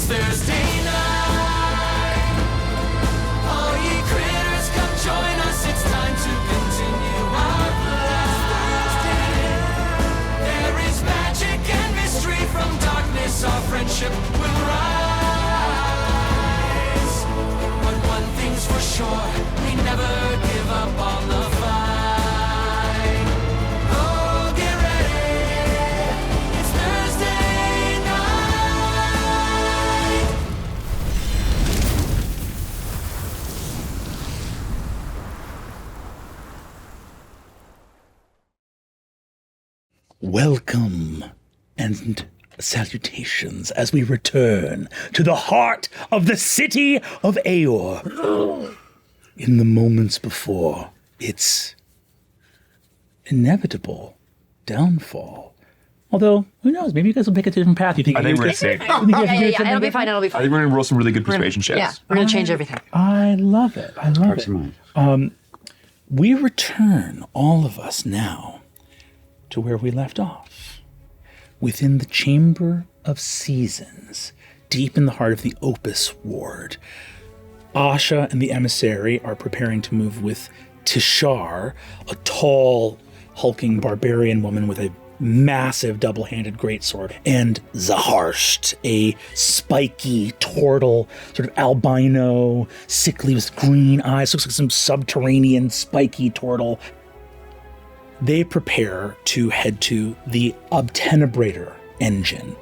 It's Thursday night. All ye critters, come join us. It's time to continue our flight. There is magic and mystery from darkness. Our friendship will rise. But one thing's for sure, we never give up on the fight. Oh, get ready. It's Thursday night. Welcome and salutations as we return to the heart of the city of Aeor. In the moments before its inevitable downfall. Although, who knows? Maybe you guys will pick a different path. You think? I think we're safe. Yeah, it'll be fine. I think we're gonna roll some really good persuasion checks. Yeah, we're gonna change everything. I love it. I love it. We return, all of us now, to where we left off. Within the Chamber of Seasons, deep in the heart of the Opus Ward, Asha and the emissary are preparing to move with Tishar, a tall, hulking barbarian woman with a massive double-handed greatsword, and Zaharsht, a spiky, turtle, sort of albino, sickly with green eyes, looks like some subterranean spiky turtle. They prepare to head to the Obtenebrator engine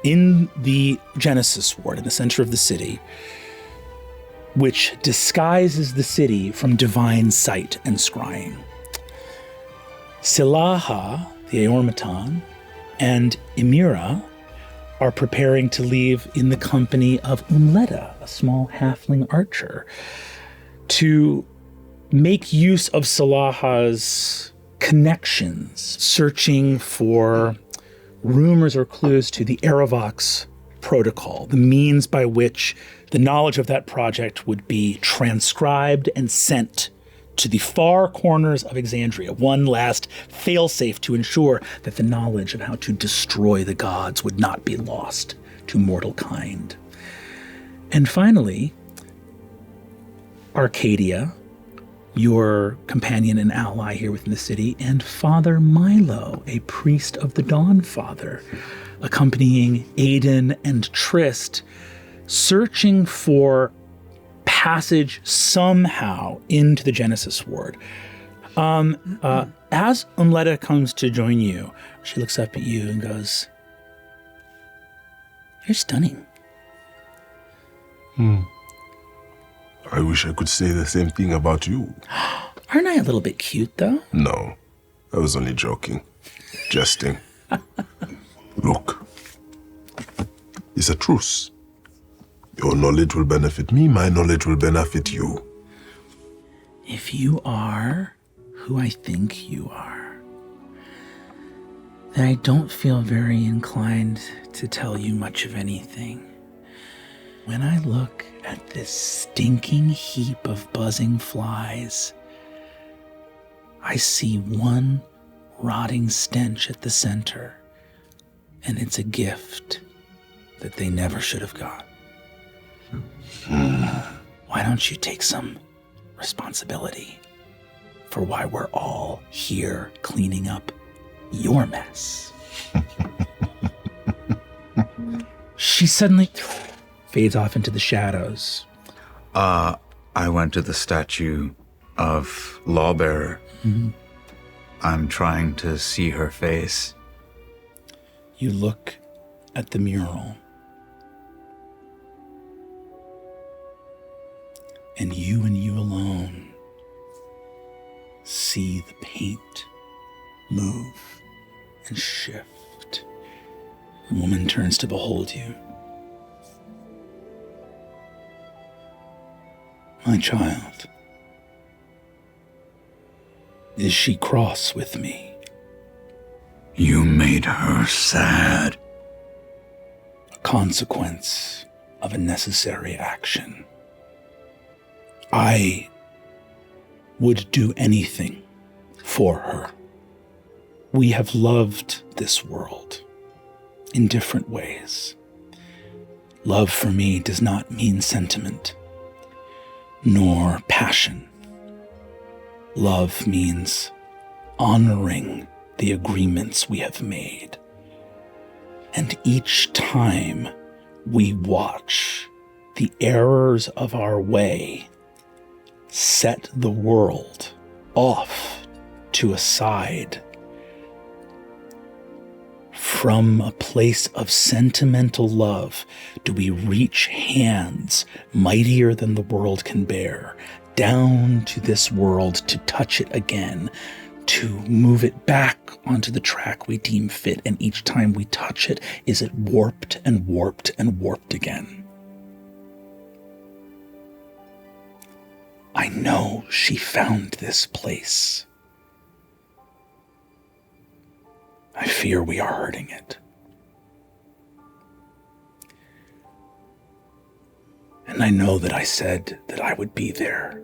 in the Genesis Ward in the center of the city, which disguises the city from divine sight and scrying. Silaha, the Aeormaton, and Emira are preparing to leave in the company of Umletta, a small halfling archer, to make use of Silaha's connections, searching for rumors or clues to the Aerovox protocol, the means by which the knowledge of that project would be transcribed and sent to the far corners of Exandria, one last failsafe to ensure that the knowledge of how to destroy the gods would not be lost to mortal kind. And finally, Arcadia, your companion and ally here within the city, and Father Milo, a priest of the Dawnfather, accompanying Aiden and Trist, searching for passage somehow into the Genesis Ward. As Umletta comes to join you, she looks up at you and goes, "You're stunning." I wish I could say the same thing about you. Aren't I a little bit cute, though? No, I was only joking. Jesting. Look, it's a truce. Your knowledge will benefit me, my knowledge will benefit you. If you are who I think you are, then I don't feel very inclined to tell you much of anything. When I look at this stinking heap of buzzing flies, I see one rotting stench at the center, and it's a gift that they never should have got. Why don't you take some responsibility for why we're all here cleaning up your mess? She suddenly fades off into the shadows. I went to the statue of Lawbearer. Mm-hmm. I'm trying to see her face. You look at the mural, and you alone see the paint move and shift. The woman turns to behold you. My child, is she cross with me? You made her sad. A consequence of a necessary action. I would do anything for her. We have loved this world in different ways. Love for me does not mean sentiment, nor passion. Love means honoring the agreements we have made. And each time we watch the errors of our way set the world off to a side, from a place of sentimental love do we reach hands mightier than the world can bear, down to this world to touch it again, to move it back onto the track we deem fit, and each time we touch it, is it warped and warped and warped again. I know she found this place. I fear we are hurting it. And I know that I said that I would be there.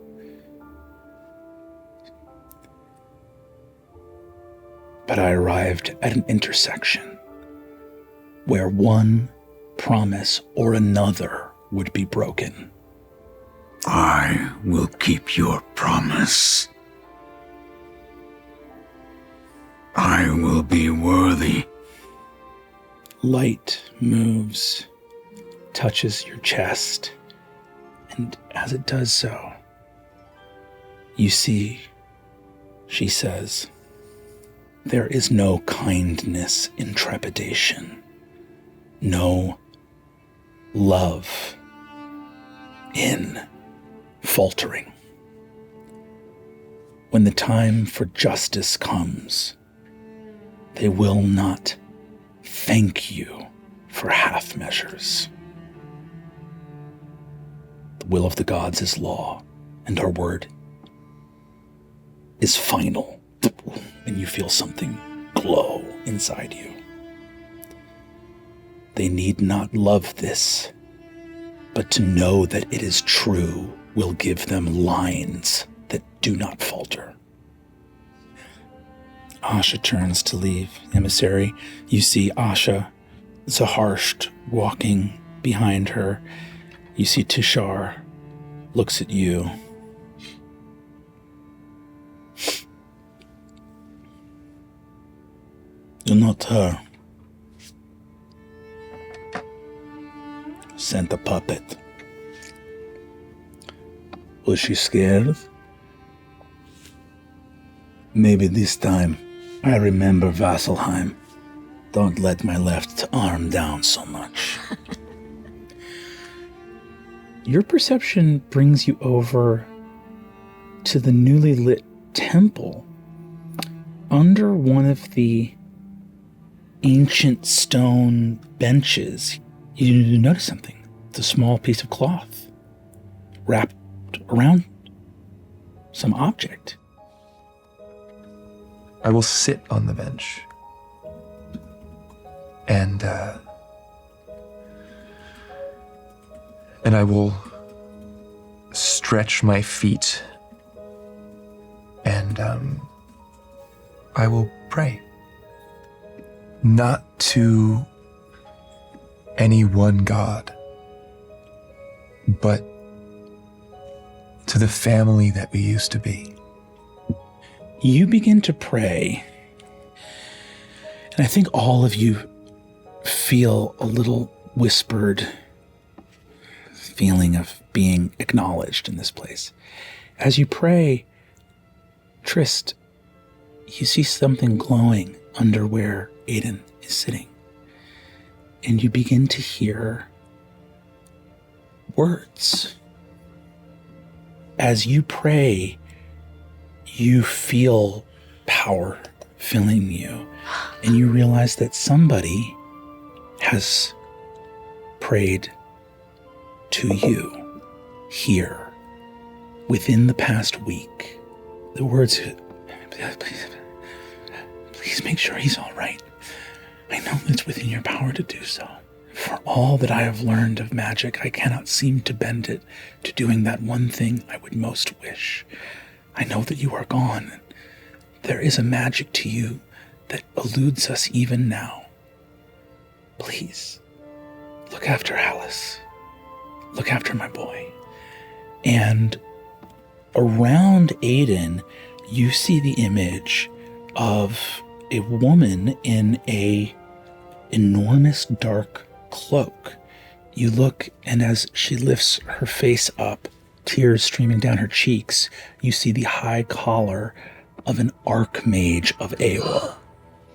But I arrived at an intersection where one promise or another would be broken. I will keep your promise. I will be worthy. Light moves, touches your chest, and as it does so, you see, she says, there is no kindness in trepidation, no love in faltering. When the time for justice comes, they will not thank you for half measures. The will of the gods is law, and our word is final. And you feel something glow inside you. They need not love this, but to know that it is true will give them lines that do not falter. Asha turns to leave. Emissary, you see Asha, Zaharsht, walking behind her. You see Tishar, looks at you. You're not her. Sent a puppet. Was she scared? Maybe this time I remember Vasselheim. Don't let my left arm down so much. Your perception brings you over to the newly lit temple. Under one of the ancient stone benches, you notice something. It's a small piece of cloth wrapped around some object. I will sit on the bench and I will stretch my feet and I will pray. Not to any one God, but to the family that we used to be. You begin to pray, and I think all of you feel a little whispered feeling of being acknowledged in this place. As you pray, Trist, you see something glowing under where Aiden is sitting, and you begin to hear words. As you pray, you feel power filling you, and you realize that somebody has prayed to you here within the past week. The words, please make sure he's all right. I know it's within your power to do so. For all that I have learned of magic, I cannot seem to bend it to doing that one thing I would most wish. I know that you are gone. There is a magic to you that eludes us even now. Please, look after Alice. Look after my boy. And around Aiden, you see the image of a woman in a enormous dark cloak. You look, and as she lifts her face up, tears streaming down her cheeks, you see the high collar of an archmage of Aeor.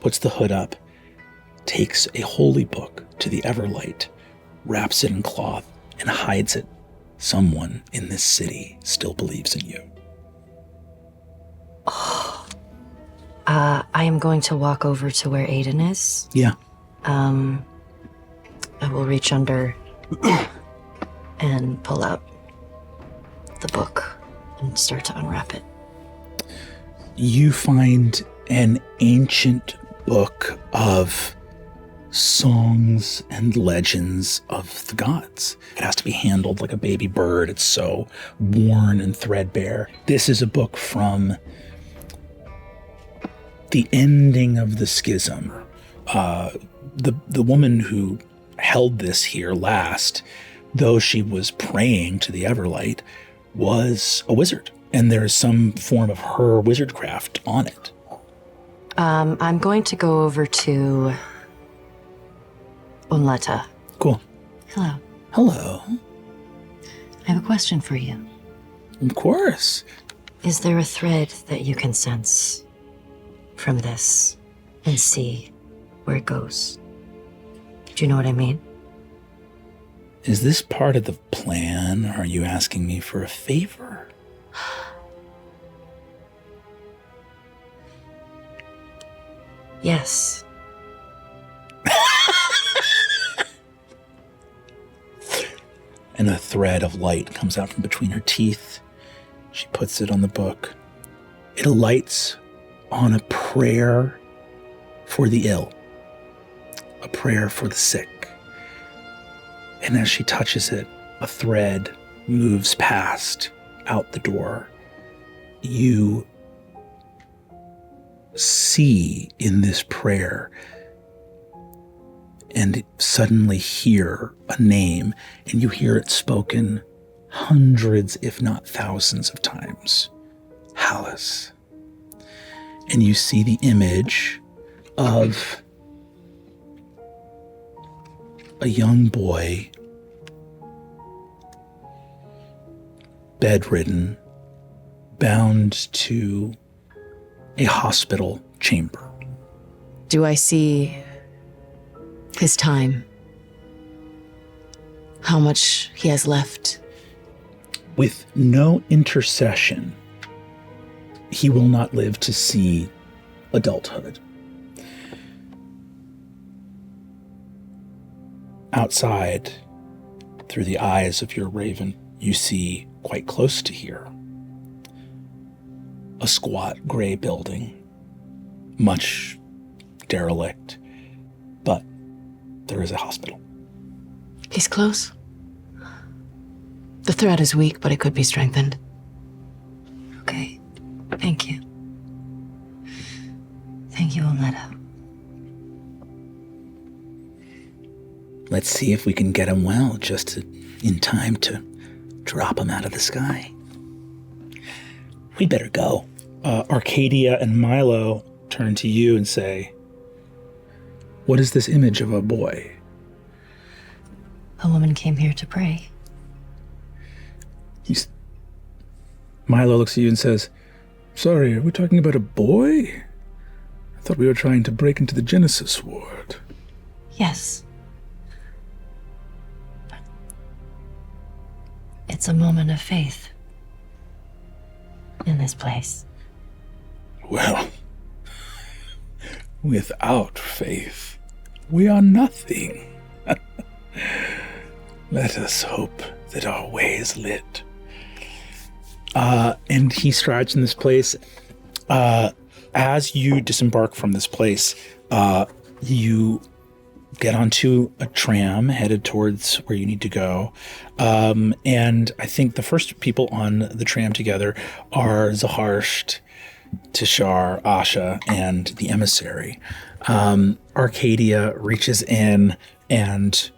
Puts the hood up, takes a holy book to the Everlight, wraps it in cloth, and hides it. Someone in this city still believes in you. I am going to walk over to where Aiden is. Yeah. I will reach under and pull out the book and start to unwrap it. You find an ancient book of songs and legends of the gods. It has to be handled like a baby bird. It's so worn and threadbare. This is a book from the ending of the schism. The woman who held this here last, though she was praying to the Everlight, was a wizard. And there is some form of her wizardcraft on it. I'm going to go over to Unletta. Cool. Hello. Hello. I have a question for you. Of course. Is there a thread that you can sense from this and see where it goes? Do you know what I mean? Is this part of the plan? Are you asking me for a favor? Yes. And a thread of light comes out from between her teeth. She puts it on the book. It alights on a prayer for the ill, a prayer for the sick. And as she touches it, a thread moves past out the door. You see in this prayer and suddenly hear a name, and you hear it spoken hundreds, if not thousands of times. Hallis. And you see the image of a young boy, bedridden, bound to a hospital chamber. Do I see his time? How much he has left? With no intercession, he will not live to see adulthood. Outside, through the eyes of your raven, you see, quite close to here, a squat gray building, much derelict, but there is a hospital. He's close. The thread is weak, but it could be strengthened. Okay. Thank you. Thank you, Unletta. Let's see if we can get him well, just in time to drop him out of the sky. We better go. Arcadia and Milo turn to you and say, "What is this image of a boy?" A woman came here to pray. Milo looks at you and says, "Sorry, are we talking about a boy? I thought we were trying to break into the Genesis ward." Yes. But it's a moment of faith in this place. Well, without faith, we are nothing. Let us hope that our way is lit. And he strides in this place. As you disembark from this place, you get onto a tram headed towards where you need to go. And I think the first people on the tram together are Zaharsht, Tishar, Asha, and the emissary. Arcadia reaches in and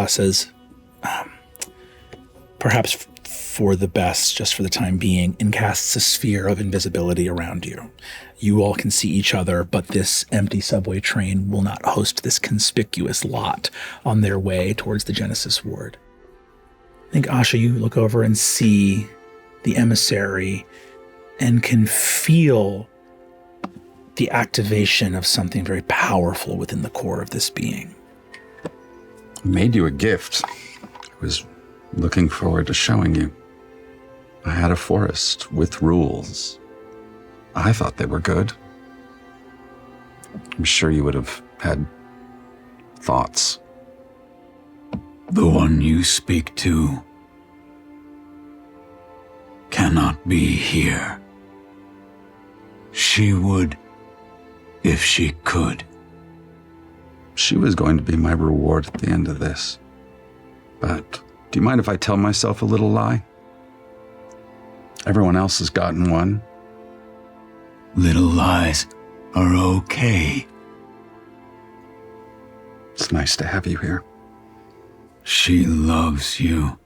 says, perhaps for the best, just for the time being, and casts a sphere of invisibility around you. You all can see each other, but this empty subway train will not host this conspicuous lot on their way towards the Genesis ward. I think, Asha, you look over and see the emissary and can feel the activation of something very powerful within the core of this being. I made you a gift. I was looking forward to showing you. I had a forest with rules. I thought they were good. I'm sure you would have had thoughts. The one you speak to cannot be here. She would if she could. She was going to be my reward at the end of this. But do you mind if I tell myself a little lie? Everyone else has gotten one. Little lies are okay. It's nice to have you here. She loves you.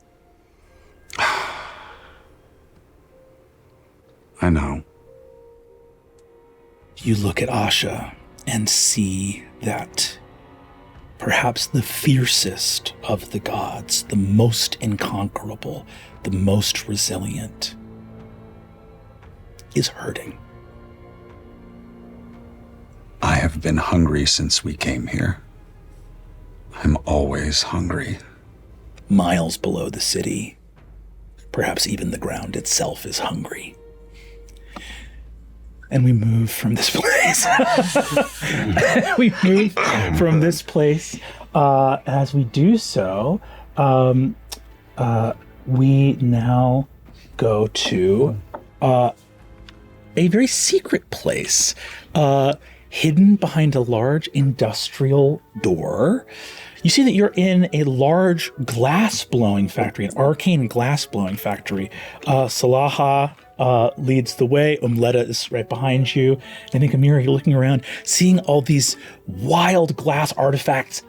I know. You look at Asha and see that perhaps the fiercest of the gods, the most inconquerable, the most resilient, is hurting. I have been hungry since we came here. I'm always hungry. Miles below the city, perhaps even the ground itself is hungry. And we move from this place. As we do so, we now go to a very secret place, hidden behind a large industrial door. You see that you're in a large glass blowing factory, an arcane glass blowing factory. Salaha leads the way. Umleta is right behind you. I think, Amira, you're looking around, seeing all these wild glass artifacts.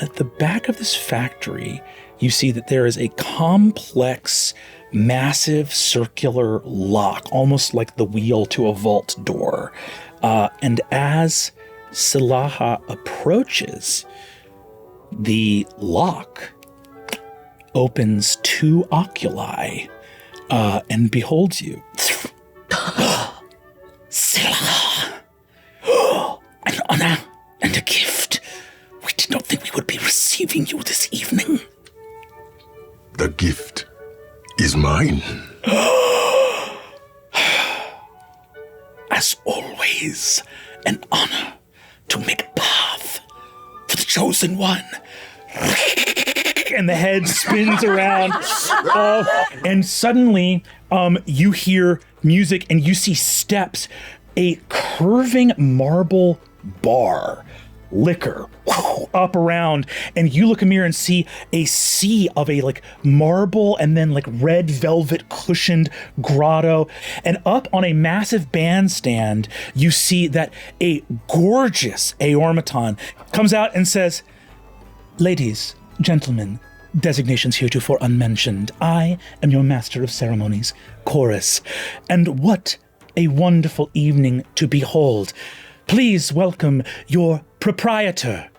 At the back of this factory, you see that there is a complex, massive circular lock, almost like the wheel to a vault door. And as Salaha approaches, the lock opens two oculi and beholds you. Salaha! An honor and a gift. We did not think we would be receiving you this evening. The gift is mine. As always, an honor to make path for the chosen one. And the head spins around. And suddenly, you hear music and you see steps. A curving marble bar, liquor, up around. And you look in the mirror and see a sea of a marble and then red velvet cushioned grotto. And up on a massive bandstand, you see that a gorgeous Aeor comes out and says, "Ladies, gentlemen, designations heretofore unmentioned, I am your master of ceremonies, Chorus, and what a wonderful evening to behold. Please welcome your proprietor,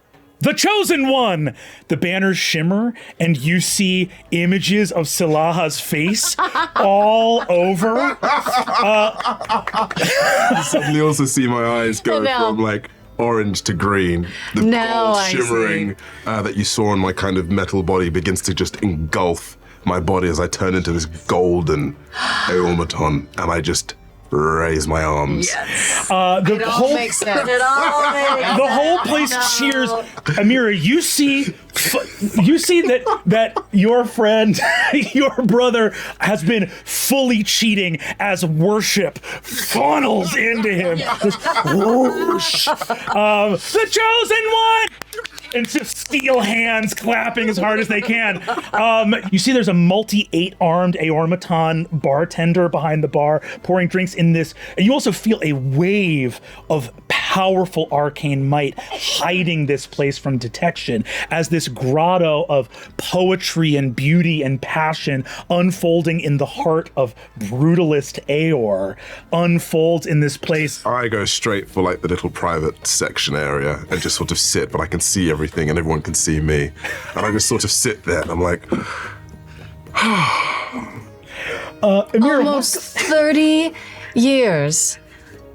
the chosen one." The banners shimmer, and you see images of Salaha's face all over. You suddenly also see my eyes go from orange to green. The gold shimmering that you saw on my kind of metal body begins to just engulf my body as I turn into this golden Aeor, and I just raise my arms. Yes. The whole makes sense. The whole place cheers. Amira, you see that your friend, your brother, has been fully cheating as worship funnels into him. This whoosh. The chosen one. and just steel hands clapping as hard as they can. You see there's a multi-8-armed Aeormaton bartender behind the bar pouring drinks in this, and you also feel a wave of powerful arcane might hiding this place from detection as this grotto of poetry and beauty and passion unfolding in the heart of brutalist Aeor unfolds in this place. I go straight for like the little private section area and just sort of sit, but I can see everything and everyone can see me. And I just sort of sit there and I'm like, Amira, Almost 30 years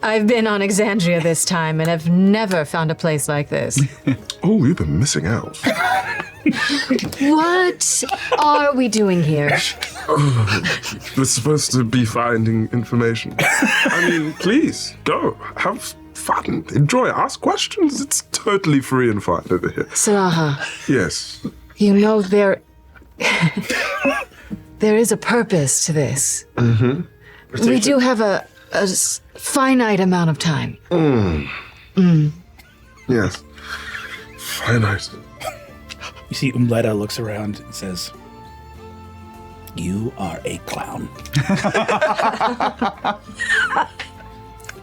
I've been on Exandria this time and have never found a place like this. oh, you've been missing out. What are we doing here? We're supposed to be finding information. I mean, please, go. Have fun. Enjoy. Ask questions. It's totally free and fine over here. Salaha, Yes. you know there is a purpose to this. Mm-hmm. We do have a finite amount of time. Yes. Finite. you see Umleta looks around and says, "You are a clown."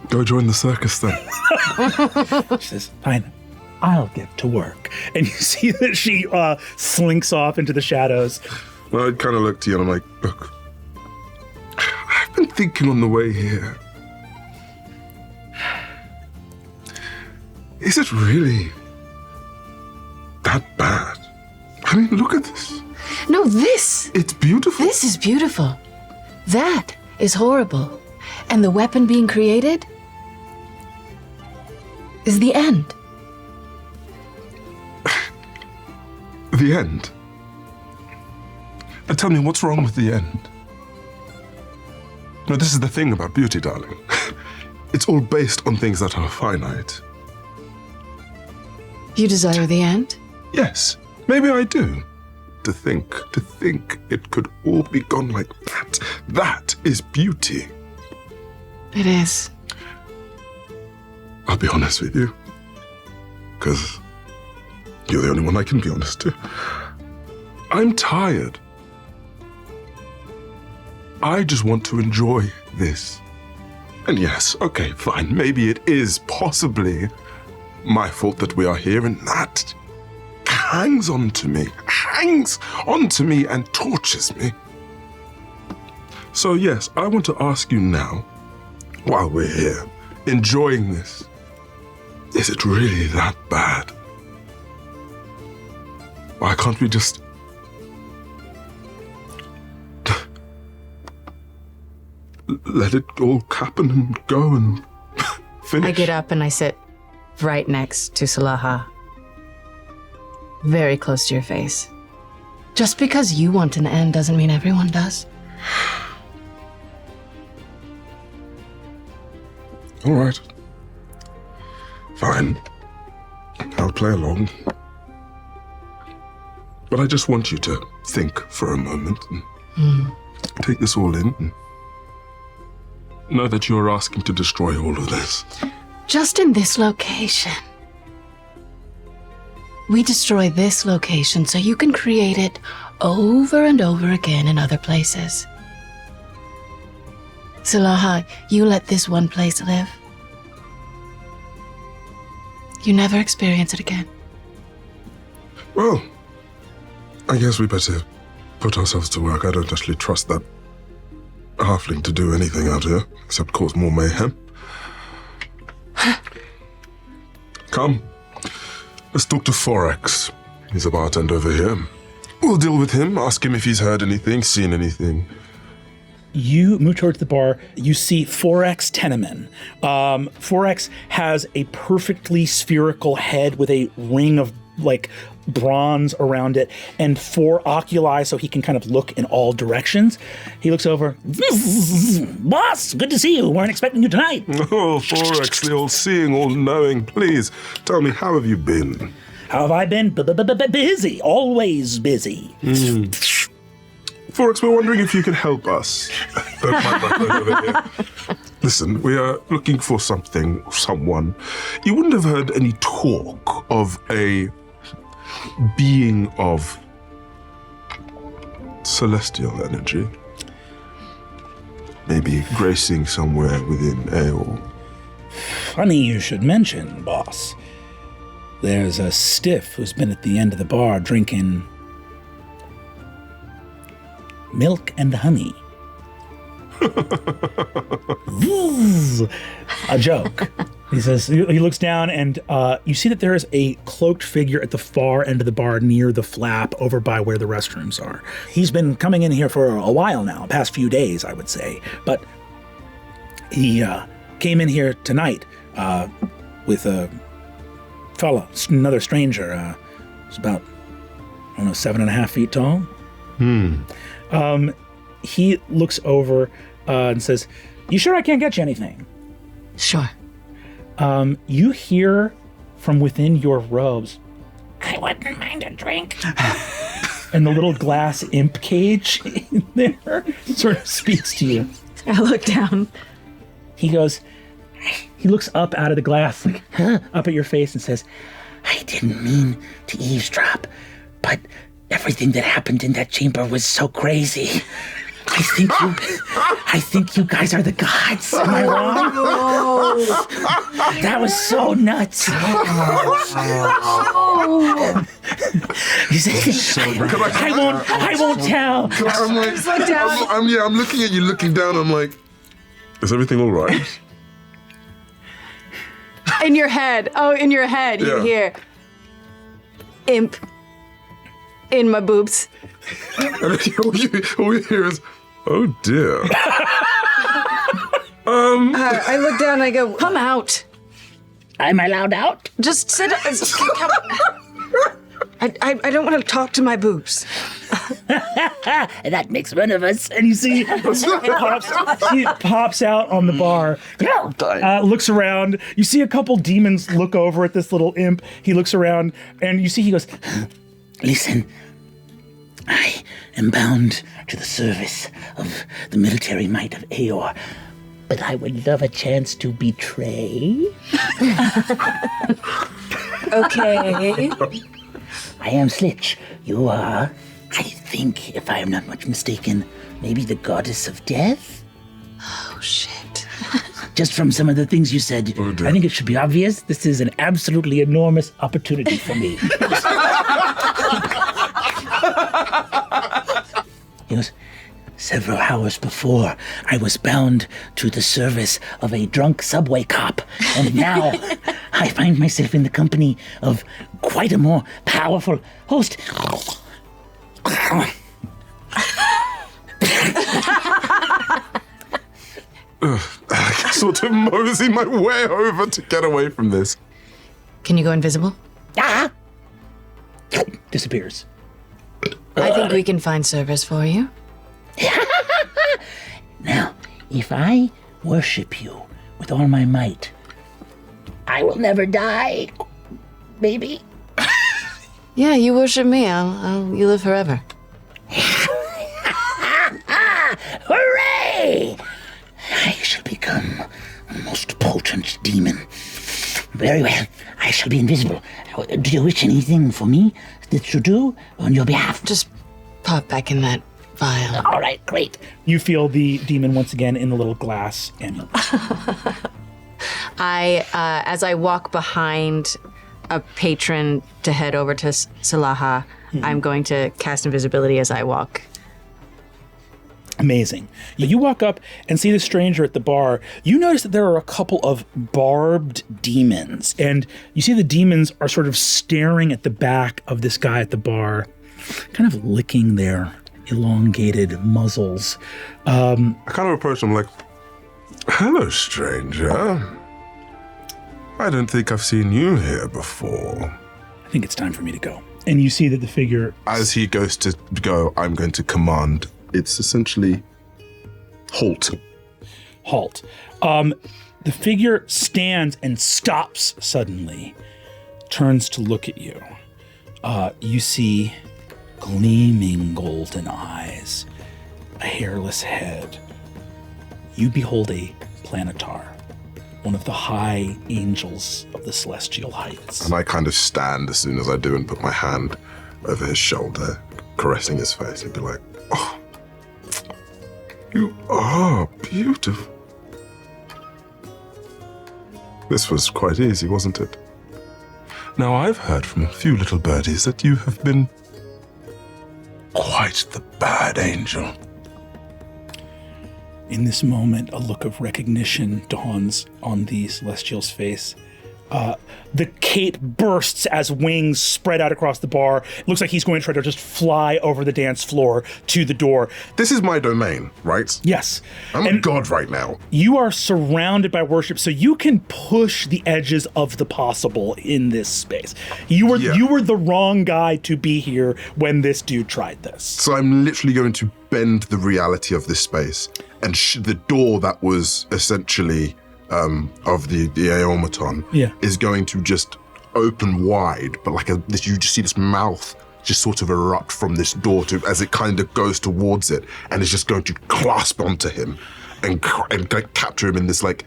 Go join the circus then. She says, "Fine, I'll get to work." And you see that she slinks off into the shadows. Well, I'd kind of look to you and I'm like, look, I've been thinking on the way here. Is it really that bad? I mean, look at this. No, this It's beautiful. is beautiful. That is horrible. And the weapon being created is the end. The end. But tell me, what's wrong with the end? No, this is the thing about beauty, darling. It's all based on things that are finite. You desire the end? Yes, maybe I do. To think it could all be gone like that. That is beauty. It is. I'll be honest with you. Because you're the only one I can be honest to. I'm tired. I just want to enjoy this. And yes, okay, fine. Maybe it is possibly my fault that we are here, and that hangs onto me and tortures me. So yes, I want to ask you now, while we're here, enjoying this, is it really that bad? Why can't we just let it all happen and go and finish? I get up and I sit right next to Salaha. Very close to your face. Just because you want an end doesn't mean everyone does. All right. Fine. I'll play along. But I just want you to think for a moment and take this all in and know that you're asking to destroy all of this. Just in this location. We destroy this location so you can create it over and over again in other places. Salaha, you let this one place live. You never experience it again. Well, I guess we better put ourselves to work. I don't actually trust that halfling to do anything out here except cause more mayhem. Come. Let's talk to Foyder. He's a bartender over here. We'll deal with him, ask him if he's heard anything, seen anything. You move towards the bar. You see Foyder Teneman. Foyder has a perfectly spherical head with a ring of like bronze around it and 4 oculi so he can kind of look in all directions. He looks over. Boss, good to see you. Weren't expecting you tonight. Oh, Foyder, the all-seeing, all-knowing. Please, tell me, how have you been? How have I been? Busy. Always busy. Foyder, we're wondering if you can help us. Don't mind my phone over here. Listen, we are looking for someone. You wouldn't have heard any talk of a being of celestial energy. Maybe gracing somewhere within Aeor. Funny you should mention, boss. There's a stiff who's been at the end of the bar drinking milk and honey. A joke. He says, he looks down and you see that there is a cloaked figure at the far end of the bar near the flap over by where the restrooms are. He's been coming in here for a while now, past few days, I would say. But he came in here tonight with a fella, another stranger. He's about, 7.5 feet tall. He looks over and says, "You sure I can't get you anything?" Sure. You hear from within your robes, "I wouldn't mind a drink." And the little glass imp cage in there sort of speaks to you. I look down. He goes, he looks up out of the glass, like, up at your face and says, "I didn't mean to eavesdrop, but everything that happened in that chamber was so crazy. I think you guys are the gods. Am I wrong?" That was so nuts. He said, I won't tell. I'm like, I'm looking at you, looking down. I'm like, is everything all right? In your head. Oh, in your head. You hear, "Imp in my boobs." And all you hear is, "Oh dear." I look down and I go, "Come out. Am I allowed out? Just sit. Come. I don't want to talk to my boobs." That makes one of us. And you see, he pops out on the bar, looks around. You see a couple demons look over at this little imp. He looks around, and you see he goes, "Listen, I am bound to the service of the military might of Aeor, but I would love a chance to betray." Okay. "I am Slitch. You are, I think, if I am not much mistaken, maybe the goddess of death?" Oh, shit. Just from some of the things you said, I think it should be obvious this is an absolutely enormous opportunity for me. He goes, "Several hours before, I was bound to the service of a drunk subway cop, and now I find myself in the company of quite a more powerful host." I sort of mosey my way over to get away from this. Can you go invisible? Ah! Disappears. I think we can find service for you. Now, if I worship you with all my might, I will never die. Maybe. Yeah, you worship me. You live forever. Hooray! I shall become a most potent demon. Very well. I shall be invisible. Do you wish anything for me to do on your behalf? Just pop back in that vial. All right, great. You feel the demon once again in the little glass amulet. As I walk behind a patron to head over to Salaha, I'm going to cast invisibility as I walk. Amazing. You walk up and see the stranger at the bar. You notice that there are a couple of barbed demons, and you see the demons are sort of staring at the back of this guy at the bar, kind of licking their elongated muzzles. I kind of approach him like, "Hello, stranger. I don't think I've seen you here before." I think it's time for me to go. And you see that the figure... As he goes to go, I'm going to command. It's essentially halt. Halt. The figure stands and stops suddenly, turns to look at you. You see gleaming golden eyes, a hairless head. You behold a planetar, one of the high angels of the celestial heights. And I kind of stand as soon as I do and put my hand over his shoulder, caressing his face, and be like, oh, you are beautiful. This was quite easy, wasn't it? Now, I've heard from a few little birdies that you have been quite the bad angel. In this moment, a look of recognition dawns on the Celestial's face. The cape bursts as wings spread out across the bar. It looks like he's going to try to just fly over the dance floor to the door. This is my domain, right? Yes. I'm a god right now. You are surrounded by worship, so you can push the edges of the possible in this space. You were the wrong guy to be here when this dude tried this. So I'm literally going to bend the reality of this space, and the door that was essentially of the Aeormaton is going to just open wide, but like you just see this mouth just sort of erupt from this door as it kind of goes towards it, and it's just going to clasp onto him and capture him in this like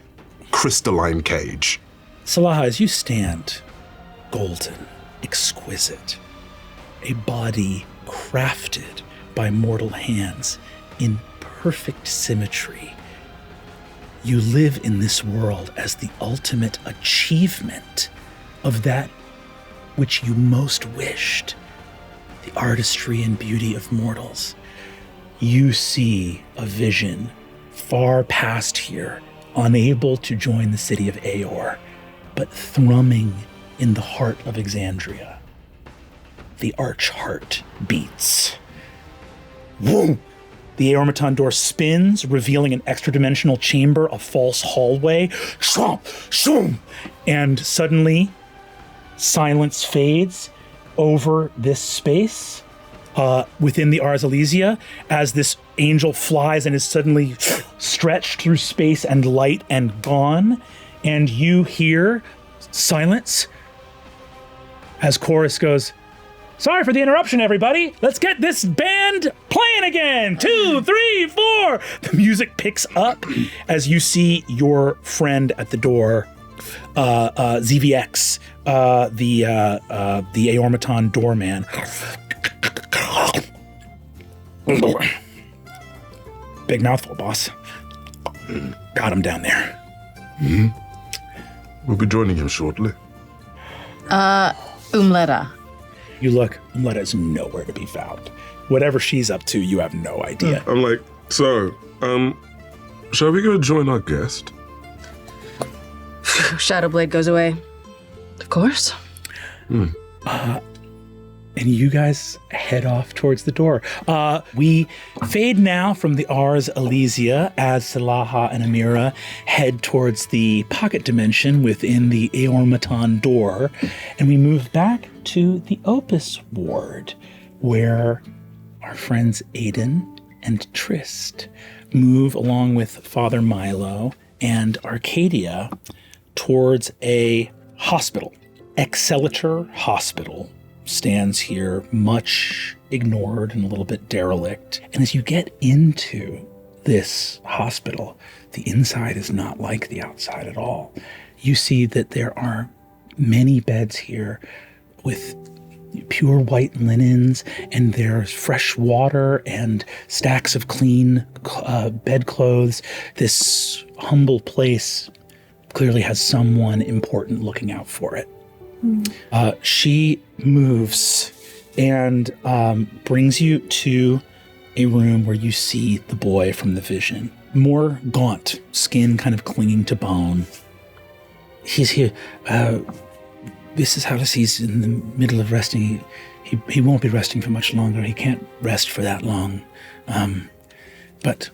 crystalline cage. Salaha, as you stand, golden, exquisite, a body crafted by mortal hands in perfect symmetry, you live in this world as the ultimate achievement of that which you most wished, the artistry and beauty of mortals. You see a vision far past here, unable to join the city of Aeor, but thrumming in the heart of Exandria. The arch heart beats. Whoom! The Aeormaton door spins, revealing an extra-dimensional chamber, a false hallway. Shwomp! Shwoom! And suddenly, silence fades over this space within the Ars Elysia as this angel flies and is suddenly stretched through space and light and gone. And you hear silence as chorus goes, "Sorry for the interruption, everybody. Let's get this band playing again. 2, 3, 4. The music picks up as you see your friend at the door, ZVX, the Aeormaton doorman. Big mouthful, boss. Got him down there. Mm-hmm. We'll be joining him shortly. Umleta. You look, Umleta is nowhere to be found. Whatever she's up to, you have no idea. I'm like, so, shall we go join our guest? Shadowblade goes away. Of course. And you guys head off towards the door. We fade now from the Ars Elysia as Salaha and Amira head towards the pocket dimension within the Aeormaton door. And we move back to the Opus ward, where our friends Aiden and Trist move along with Father Milo and Arcadia towards a hospital. Excellitor Hospital stands here, much ignored and a little bit derelict. And as you get into this hospital, the inside is not like the outside at all. You see that there are many beds here with pure white linens, and there's fresh water and stacks of clean bedclothes. This humble place clearly has someone important looking out for it. She moves and brings you to a room where you see the boy from the vision. More gaunt, skin kind of clinging to bone. He's here. This is Alice. He's in the middle of resting. He won't be resting for much longer. He can't rest for that long. But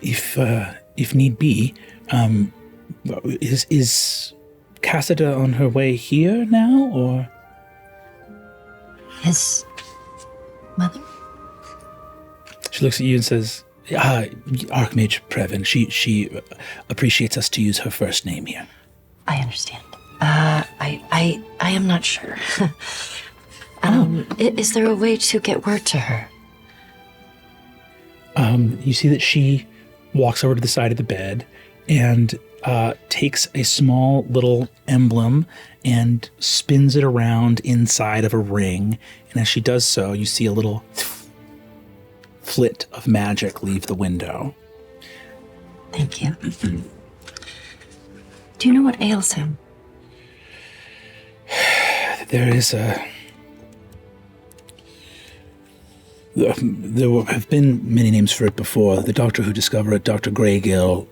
if need be, is Cassida on her way here now, or? His mother? She looks at you and says, Archmage Previn. She appreciates us to use her first name here. I understand. I am not sure. Is there a way to get word to her? You see that she walks over to the side of the bed and takes a small little emblem and spins it around inside of a ring. And as she does so, you see a little flit of magic leave the window. Thank you. Do you know what ails him? There have been many names for it before. The doctor who discovered it, Dr. Riegel,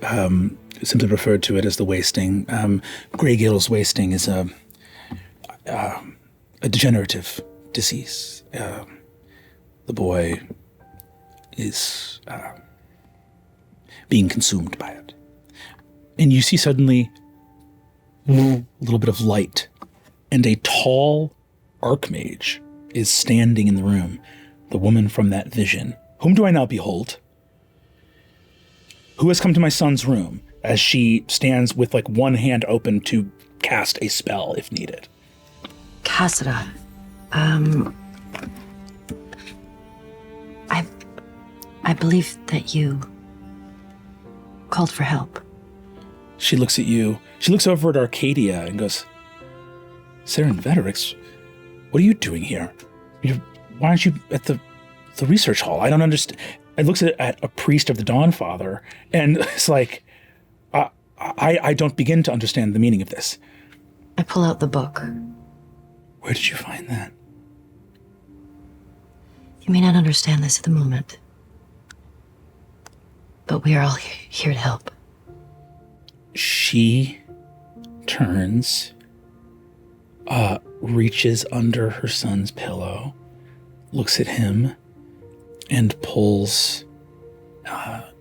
simply referred to it as the wasting. Riegel's wasting is a degenerative disease. The boy is being consumed by it. And you see suddenly a little bit of light, and a tall archmage is standing in the room. The woman from that vision. Whom do I now behold? Who has come to my son's room? As she stands with like one hand open to cast a spell if needed. Cassida. I believe that you called for help. She looks at you. She looks over at Arcadia and goes, Friederichs, what are you doing here? Why aren't you at the research hall? I don't understand. I looks at a priest of the Dawnfather, and it's like, I don't begin to understand the meaning of this. I pull out the book. Where did you find that? You may not understand this at the moment, but we are all here to help. She turns, reaches under her son's pillow, looks at him, and pulls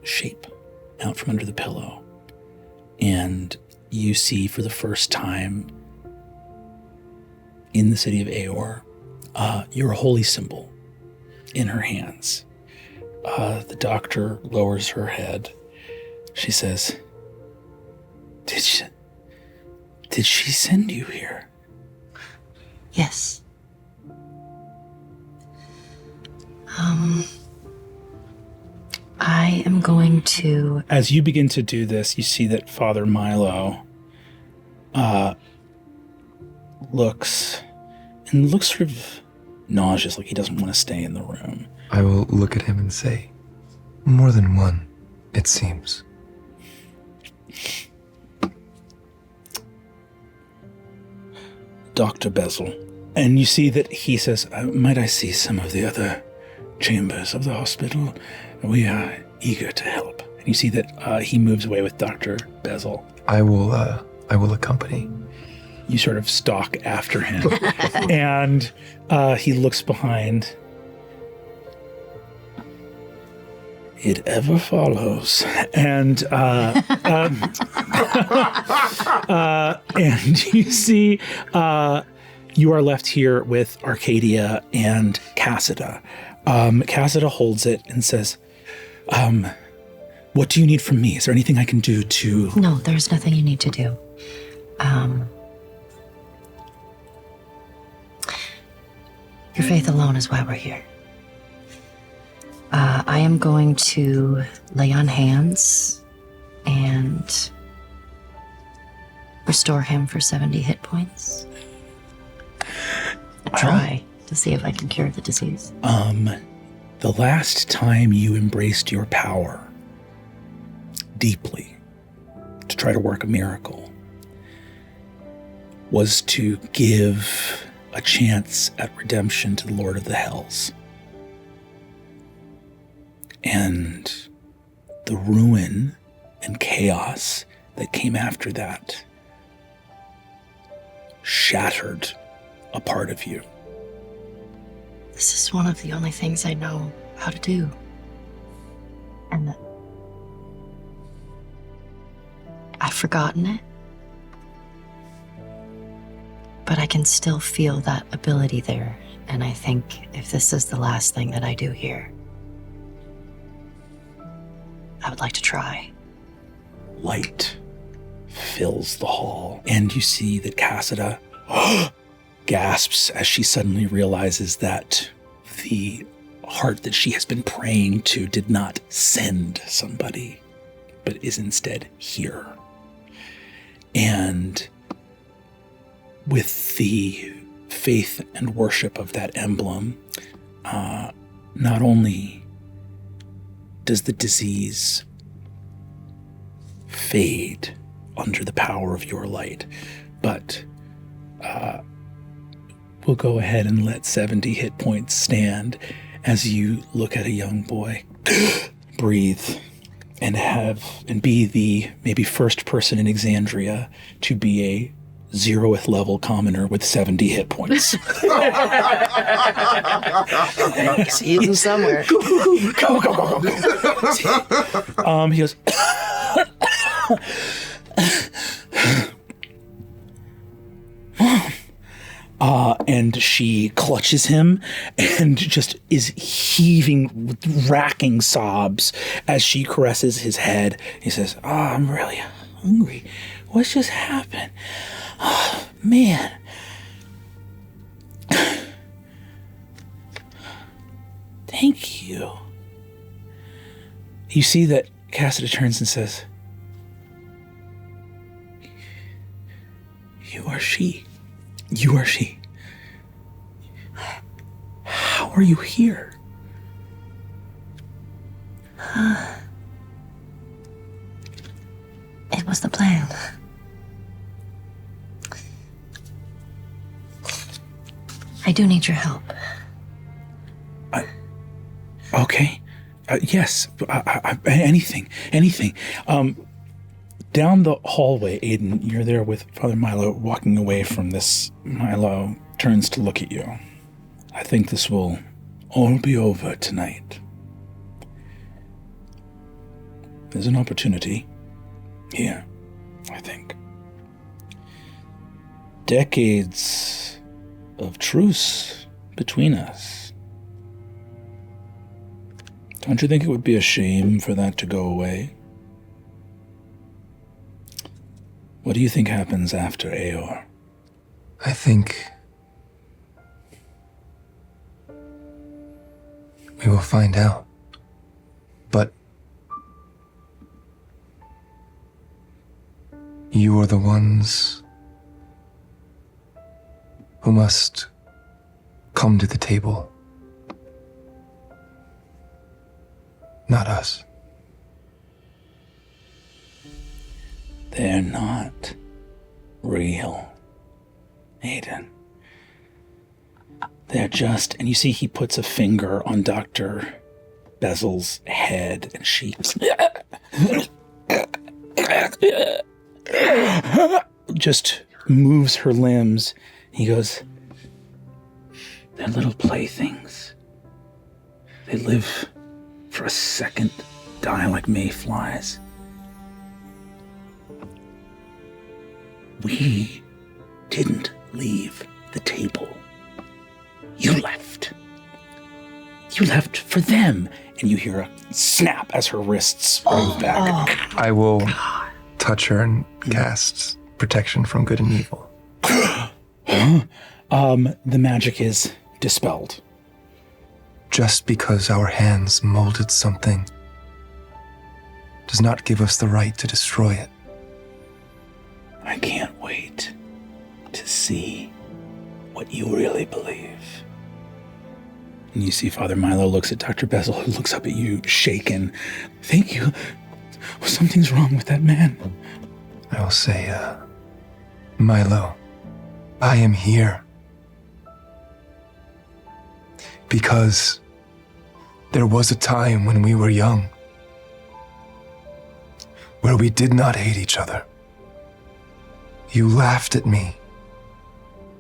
shape out from under the pillow. And you see for the first time in the city of Aeor, your holy symbol in her hands. The doctor lowers her head. She says, Did she send you here? Yes. I am going to... As you begin to do this, you see that Father Milo looks sort of nauseous, like he doesn't want to stay in the room. I will look at him and say, more than one, it seems. Dr. Bezel. And you see that he says, might I see some of the other chambers of the hospital? We are eager to help. And you see that he moves away with Dr. Bezel. I will accompany. You sort of stalk after him. And he looks behind. It ever follows. And and you see you are left here with Arcadia and Cassida. Cassida holds it and says, what do you need from me? Is there anything I can do to... No, there's nothing you need to do. Your faith alone is why we're here. I am going to lay on hands and restore him for 70 hit points. Try to see if I can cure the disease. The last time you embraced your power deeply to try to work a miracle was to give a chance at redemption to the Lord of the Hells. And the ruin and chaos that came after that shattered a part of you. This is one of the only things I know how to do. And I've forgotten it. But I can still feel that ability there. And I think if this is the last thing that I do here, I would like to try. Light fills the hall, and you see that Cassida gasps as she suddenly realizes that the heart that she has been praying to did not send somebody, but is instead here. And with the faith and worship of that emblem, not only does the disease fade under the power of your light, but we'll go ahead and let 70 hit points stand as you look at a young boy, breathe, and be the maybe first person in Exandria to be a 0th level commoner with 70 hit points. See him somewhere. Go. He goes, and she clutches him and just is heaving with racking sobs as she caresses his head. He says, I'm really hungry. What's just happened? Oh, man. Thank you. You see that Cassida turns and says, You are she. You are she. How are you here? It was the plan. I do need your help. Okay. Yes. Anything. Down the hallway, Aiden, you're there with Father Milo walking away from this. Milo turns to look at you. I think this will all be over tonight. There's an opportunity here, I think. Decades of truce between us. Don't you think it would be a shame for that to go away? What do you think happens after Aeor? I think we will find out. But you are the ones who must come to the table, not us. They're not real, Aiden. They're just, and you see he puts a finger on Dr. Bezel's head, and she just moves her limbs. He goes, they're little playthings. They live for a second, die like mayflies. We didn't leave the table. You left. You left for them. And you hear a snap as her wrists move back. I will touch her and cast protection from good and evil. The magic is dispelled. Just because our hands molded something does not give us the right to destroy it. I can't wait to see what you really believe. And you see Father Milo looks at Dr. Bezel, who looks up at you, shaken. Thank you. Something's wrong with that man. I will say, Milo, I am here because there was a time when we were young where we did not hate each other. You laughed at me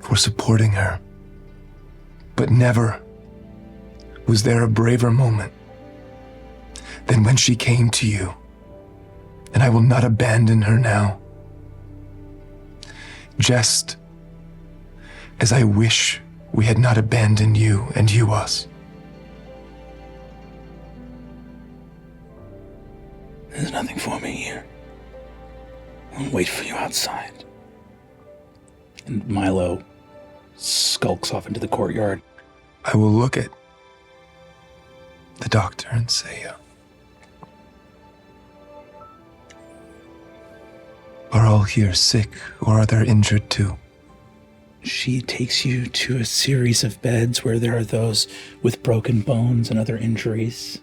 for supporting her, but never was there a braver moment than when she came to you, and I will not abandon her now. Just as I wish we had not abandoned you and you us. There's nothing for me here. I'll wait for you outside. And Milo skulks off into the courtyard. I will look at the doctor and say, Are all here sick, or are there injured too? She takes you to a series of beds where there are those with broken bones and other injuries.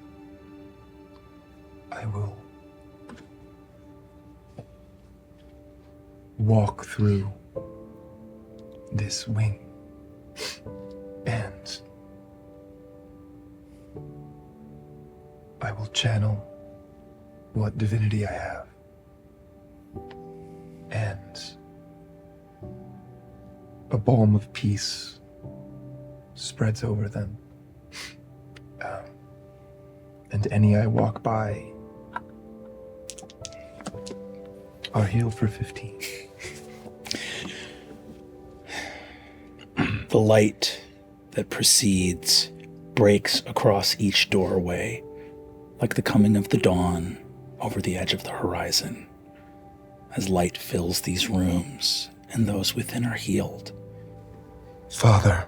I will walk through this wing and I will channel what divinity I have and a balm of peace spreads over them. And any I walk by are healed for 15. The light that precedes breaks across each doorway, like the coming of the dawn over the edge of the horizon, as light fills these rooms and those within are healed. Father,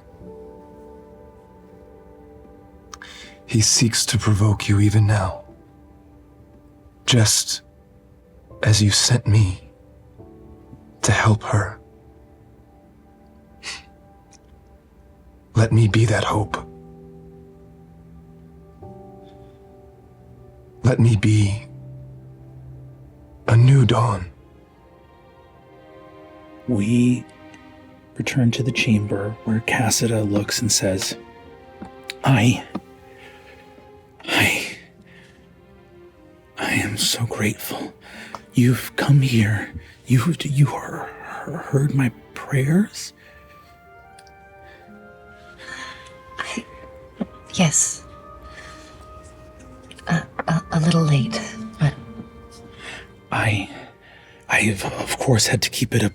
he seeks to provoke you even now, just as you sent me to help her. Let me be that hope. Let me be a new dawn. We return to the chamber where Cassida looks and says, I am so grateful. You've come here. You heard my prayers? Yes. A little late, but... I have, of course, had to keep it a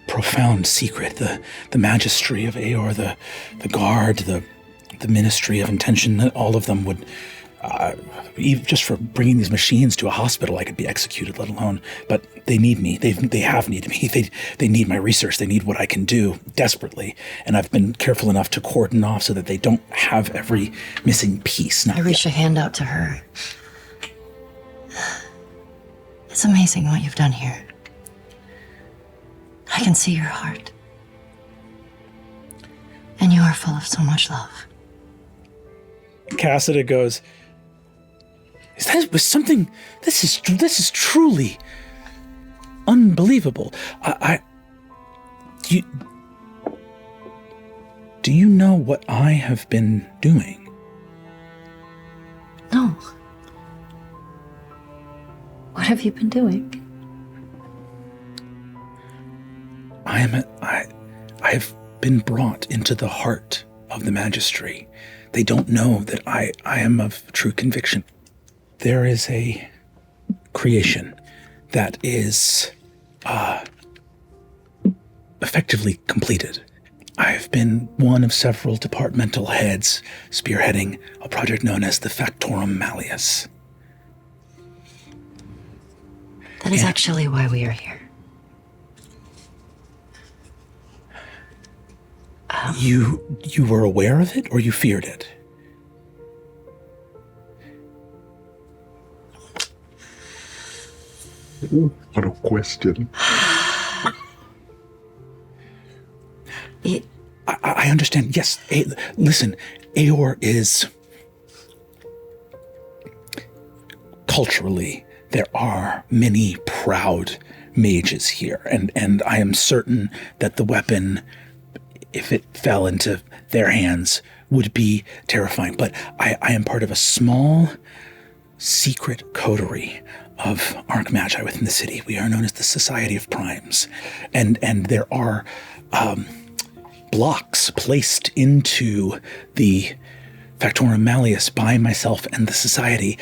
profound secret. The magistry of Aeor, the guard, the ministry of intention, all of them would... even just for bringing these machines to a hospital, I could be executed, let alone. But they need me. They have needed me. They need my research. They need what I can do desperately. And I've been careful enough to cordon off so that they don't have every missing piece. I reach a hand out to her. It's amazing what you've done here. I can see your heart. And you are full of so much love. Cassida goes, this is truly unbelievable. Do you know what I have been doing? No. What have you been doing? I have been brought into the heart of the magistry. They don't know that I am of true conviction. There is a creation that is effectively completed. I've been one of several departmental heads spearheading a project known as the Factorum Malleus. That is actually why we are here. You were aware of it, or you feared it? What a question. I understand. Yes. Listen, Aeor is... Culturally, there are many proud mages here, and I am certain that the weapon, if it fell into their hands, would be terrifying. But I am part of a small, secret coterie of Archmagi within the city. We are known as the Society of Primes. And there are blocks placed into the Factorum Malleus by myself and the Society.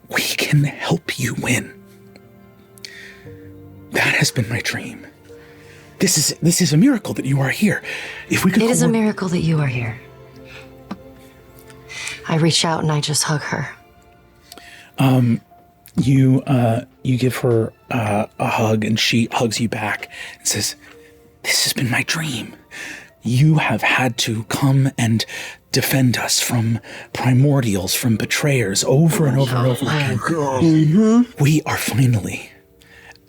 We can help you win. That has been my dream. This is a miracle that you are here. If we could... It is a miracle that you are here. I reach out and I just hug her. You give her a hug and she hugs you back and says, "This has been my dream. you have had to come and defend us from primordials, from betrayers, over and over and over again. We are finally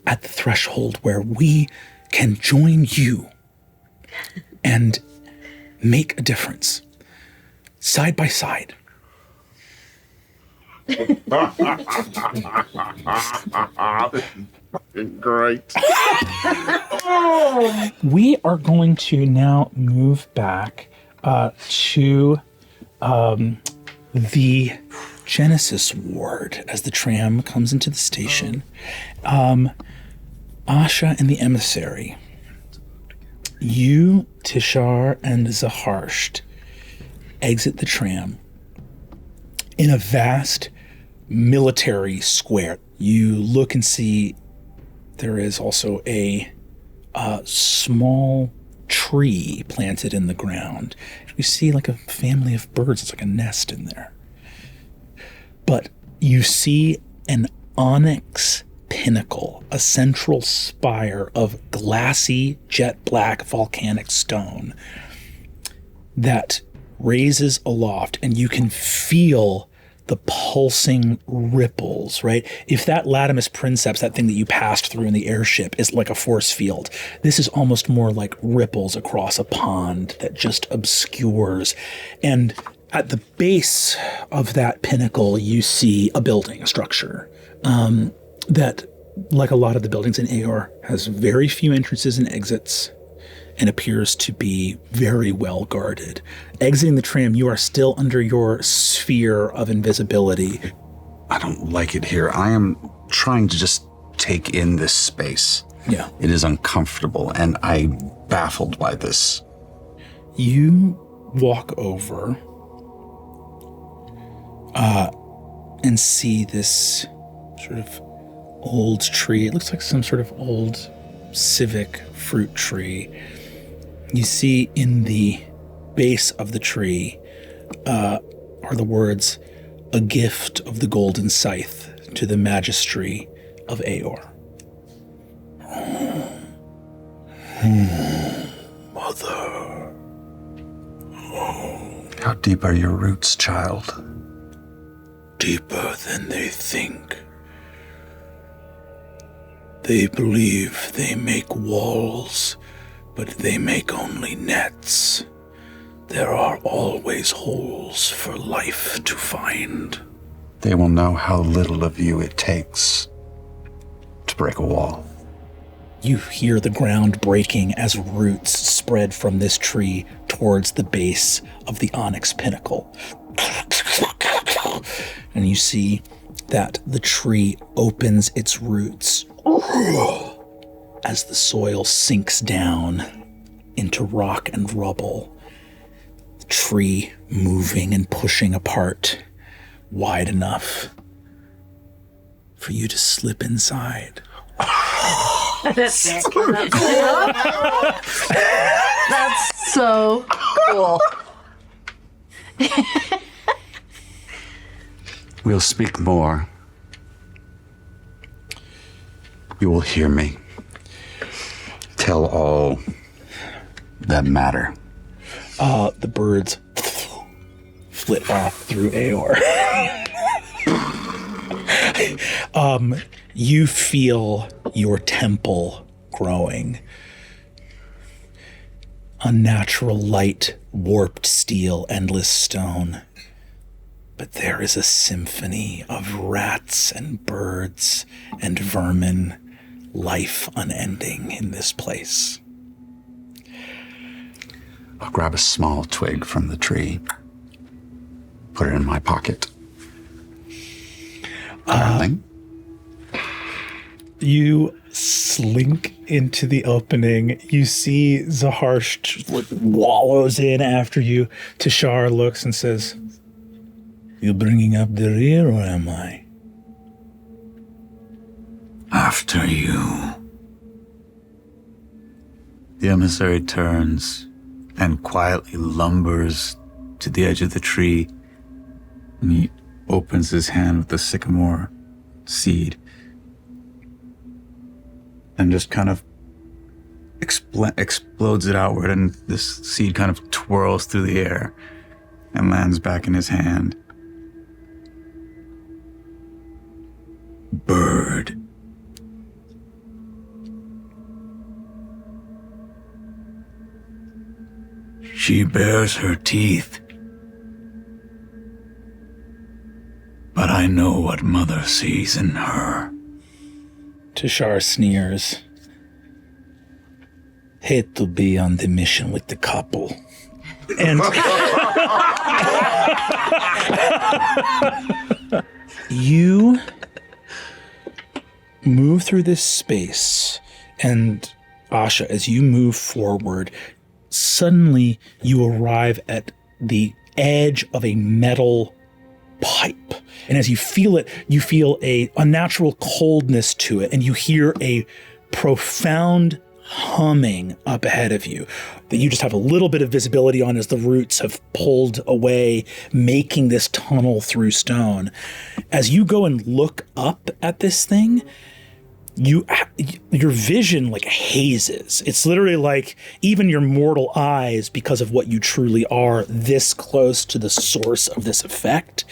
at the threshold where we can join you and make a difference, side by side. Great. We are going to now move back to the Genesis ward as the tram comes into the station. Asha and the emissary. You, Tishar, and Zaharsht exit the tram in a vast military square. You look and see there is also a small tree planted in the ground. You see like a family of birds. It's like a nest in there. But you see an onyx pinnacle, a central spire of glassy, jet black volcanic stone that raises aloft, and you can feel the pulsing ripples, right? If that latimus princeps, that thing that you passed through in the airship, is like a force field, this is almost more like ripples across a pond that just obscures. And at the base of that pinnacle, you see a building, a structure, that, like a lot of the buildings in Aeor, has very few entrances and exits and appears to be very well guarded. Exiting the tram, you are still under your sphere of invisibility. I don't like it here. I am trying to just take in this space. Yeah. It is uncomfortable, and I'm baffled by this. You walk over and see this sort of old tree. It looks like some sort of old civic fruit tree. You see in the base of the tree are the words, "A gift of the golden scythe to the magistry of Aeor." Mother. How deep are your roots, child? Deeper than they think. They believe they make walls, but they make only nets. There are always holes for life to find. They will know how little of you it takes to break a wall. You hear the ground breaking as roots spread from this tree towards the base of the onyx pinnacle. And you see that the tree opens its roots as the soil sinks down into rock and rubble. The tree moving and pushing apart wide enough for you to slip inside. That's so cool. We'll speak more. You will hear me. Tell all that matter. The birds flit off through Aeor. You feel your temple growing. Unnatural light, warped steel, endless stone. But there is a symphony of rats and birds and vermin, life unending in this place. I'll grab a small twig from the tree, put it in my pocket. Darling? You slink into the opening. You see Zaharsht wallows in after you. Tishar looks and says, "You bringing up the rear, or am I?" After you. The emissary turns and quietly lumbers to the edge of the tree, and he opens his hand with the sycamore seed and just kind of explodes it outward, and this seed kind of twirls through the air and lands back in his hand. Bird. She bares her teeth. But I know what Mother sees in her. Tashar sneers. Hate to be on the mission with the couple. And you move through this space, and Asha, as you move forward, suddenly you arrive at the edge of a metal pipe. And as you feel it, you feel a unnatural coldness to it, and you hear a profound humming up ahead of you that you just have a little bit of visibility on as the roots have pulled away, making this tunnel through stone. As you go and look up at this thing, your vision like hazes. It's literally like even your mortal eyes, because of what you truly are this close to the source of this effect,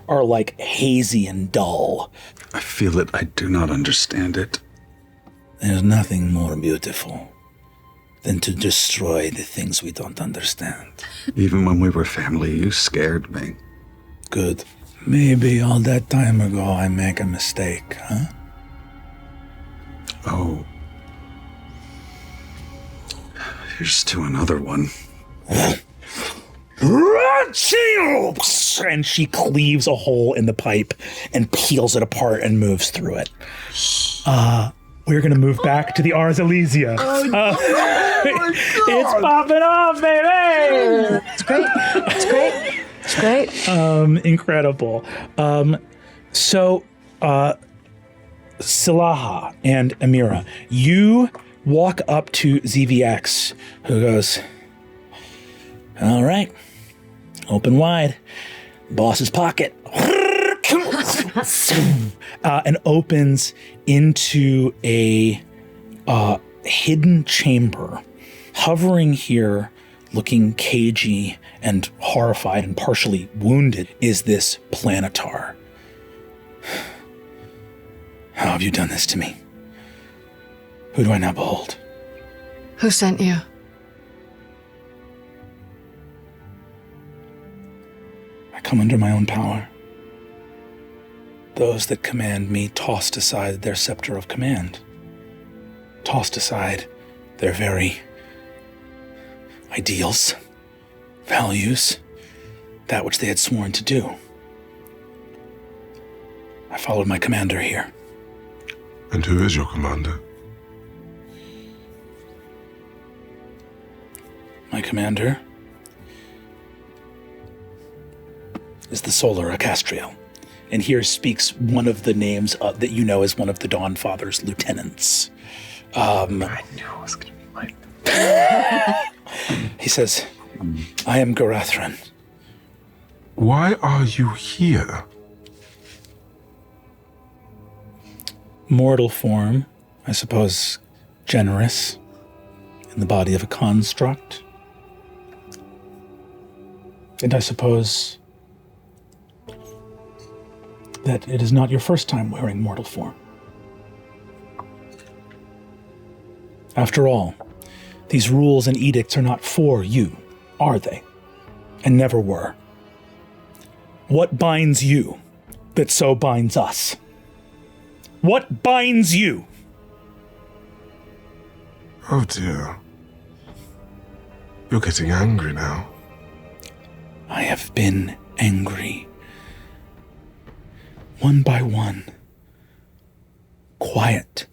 are like hazy and dull. I feel it. I do not understand it. There's nothing more beautiful than to destroy the things we don't understand. Even when we were family, you scared me. Good. Maybe all that time ago I make a mistake, huh? Oh. Here's to another one. And she cleaves a hole in the pipe and peels it apart and moves through it. We're going to move back to the Ars Elysia. It's popping off, baby! It's great. It's great. It's great. Incredible. So, Silaha and Amira, you walk up to ZVX, who goes, all right, open wide, boss's pocket, and opens into a hidden chamber. Hovering here, looking cagey and horrified and partially wounded, is this planetar. How have you done this to me? Who do I now behold? Who sent you? I come under my own power. Those that command me tossed aside their scepter of command, tossed aside their very ideals, values, that which they had sworn to do. I followed my commander here. And who is your commander? My commander is the Solar Acastriel. And here speaks one of the names that you know as one of the Dawnfather's lieutenants. I knew it was going to be Mike. He says, I am Garathran. Why are you here? Mortal form, I suppose, generous, in the body of a construct. And I suppose that it is not your first time wearing mortal form. After all, these rules and edicts are not for you, are they? And never were. What binds you that so binds us? What binds you? Oh dear. You're getting angry now. I have been angry. One by one. Quiet.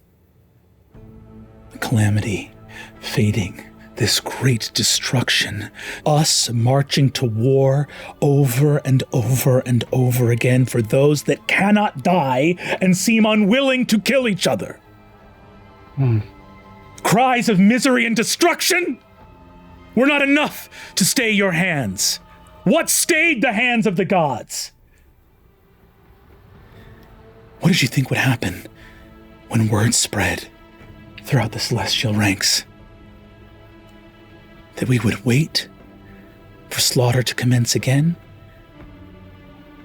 The calamity fading. This great destruction. Us marching to war over and over and over again for those that cannot die and seem unwilling to kill each other. Cries of misery and destruction were not enough to stay your hands. What stayed the hands of the gods? What did you think would happen when word spread throughout the celestial ranks? that we would wait for slaughter to commence again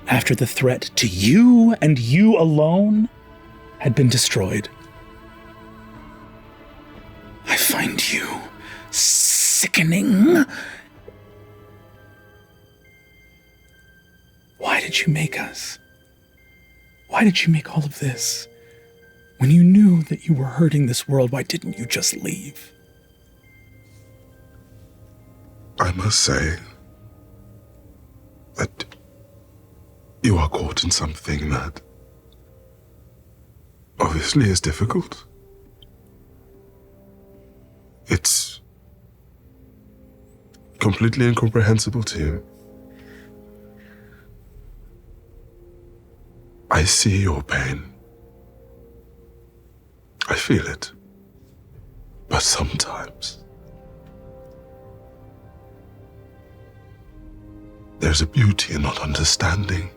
after the threat to you and you alone had been destroyed. I find you sickening. Why did you make us? Why did you make all of this? When you knew that you were hurting this world, why didn't you just leave? I must say that you are caught in something that obviously is difficult. It's completely incomprehensible to you. I see your pain. I feel it. But sometimes there's a beauty in not understanding.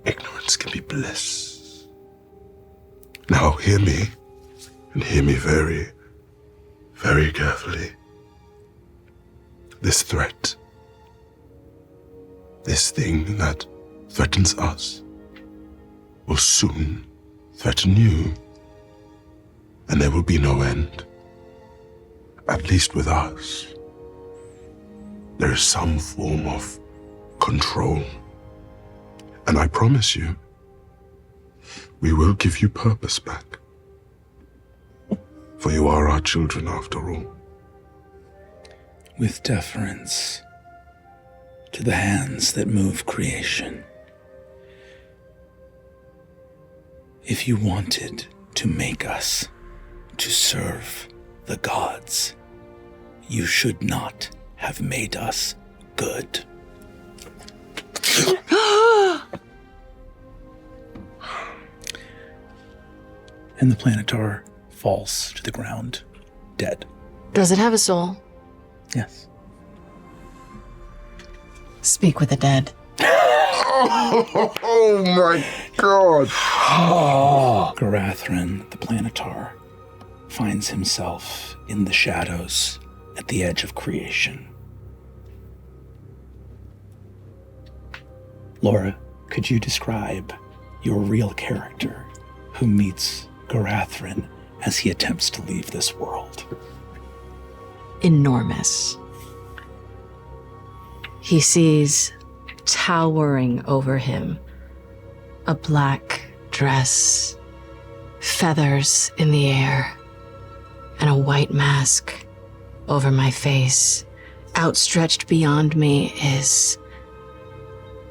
Ignorance can be bliss. Now hear me, and hear me very, very carefully. This threat, this thing that threatens us, will soon threaten you, and there will be no end. At least with us, there is some form of control. And I promise you, we will give you purpose back. For you are our children after all. With deference to the hands that move creation. If you wanted to make us to serve the gods, you should not have made us good. And the Planetar falls to the ground, dead. Does it have a soul? Yes. Speak with the dead. Oh my God! Garathrin, the Planetar, finds himself in the shadows at the edge of creation. Laura, could you describe your real character who meets Garathrin as he attempts to leave this world? Enormous. He sees towering over him a black dress, feathers in the air, and a white mask over my face. Outstretched beyond me is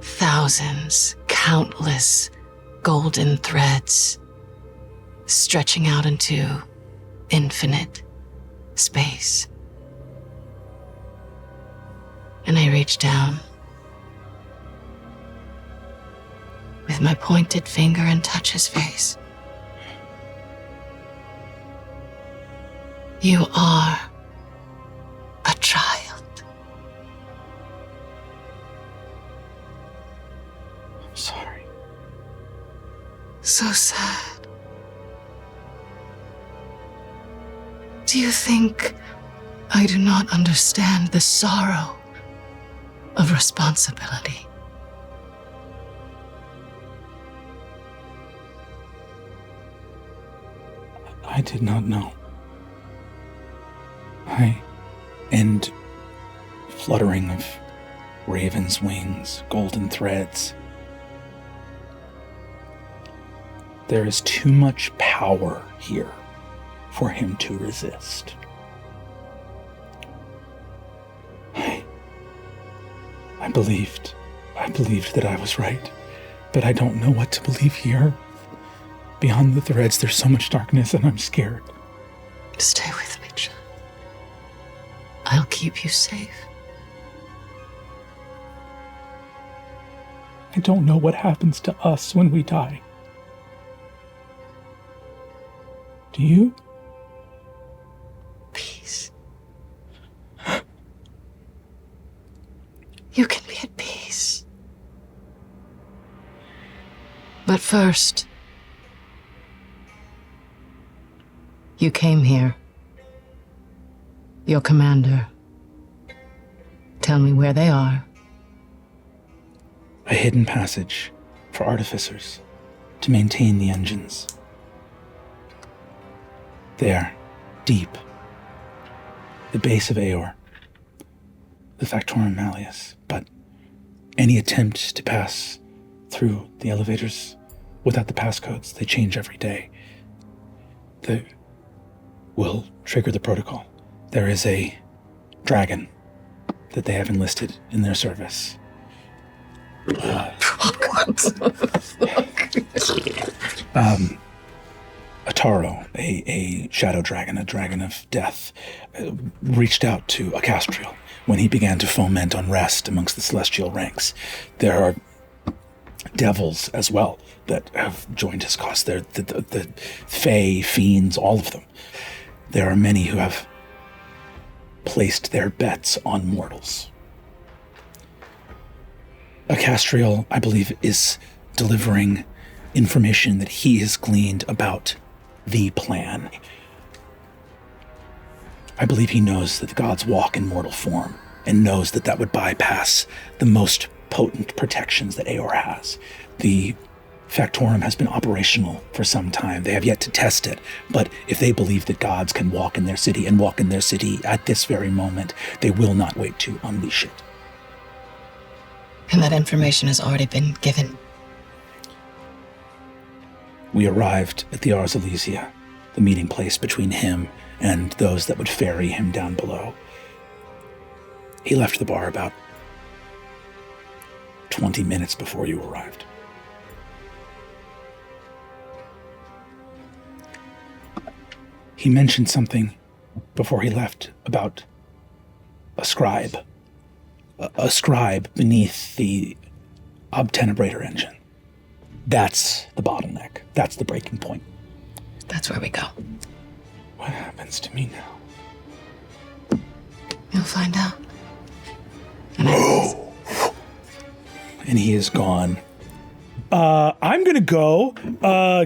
thousands, countless golden threads stretching out into infinite space. And I reach down with my pointed finger and touch his face. You are a child. I'm sorry. So sad. Do you think I do not understand the sorrow of responsibility? I did not know. And fluttering of raven's wings, golden threads. There is too much power here for him to resist. I believed that I was right, but I don't know what to believe here. Beyond the threads, there's so much darkness, and I'm scared. Stay with me, John. I'll keep you safe. I don't know what happens to us when we die. Do you? Peace. You can be at peace. But first, you came here your commander. Tell me where they are. A hidden passage for artificers to maintain the engines. There, deep, the base of Aeor, the Factorum Malleus, but any attempt to pass through the elevators without the passcodes, they change every day. They will trigger the protocol. There is a dragon that they have enlisted in their service. A Taro, a shadow dragon, a dragon of death, reached out to a Castriel when he began to foment unrest amongst the celestial ranks. There are devils as well that have joined his cause. They're the Fae, fiends, all of them. There are many who have placed their bets on mortals. A Castriel, I believe, is delivering information that he has gleaned about the plan. I believe he knows that the gods walk in mortal form and knows that that would bypass the most potent protections that Aeor has. The Factorum has been operational for some time. They have yet to test it, but if they believe that gods can walk in their city and walk in their city at this very moment, they will not wait to unleash it. And that information has already been given. We arrived at the Ars Elysia, the meeting place between him and those that would ferry him down below. He left the bar about 20 minutes before you arrived. He mentioned something before he left about a scribe. A scribe beneath the obtenebrator engine. That's the bottleneck. That's the breaking point. That's where we go. What happens to me now? You'll find out. And he is gone. I'm gonna go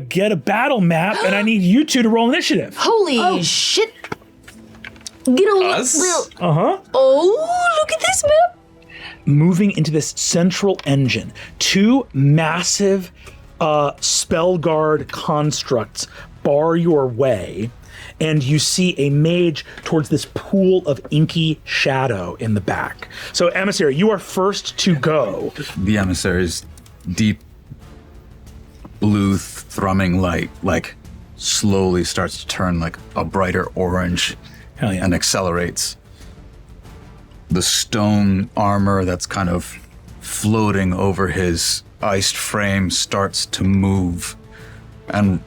get a battle map, and I need you two to roll initiative. Holy shit. Get a Us? Oh, look at this map. Moving into this central engine, two massive spell guard constructs bar your way, and you see a mage towards this pool of inky shadow in the back. So, Emissary, you are first to go. The emissary's deep blue thrumming light, like, slowly starts to turn like a brighter orange. Hell yeah. And accelerates. The stone armor that's kind of floating over his iced frame starts to move and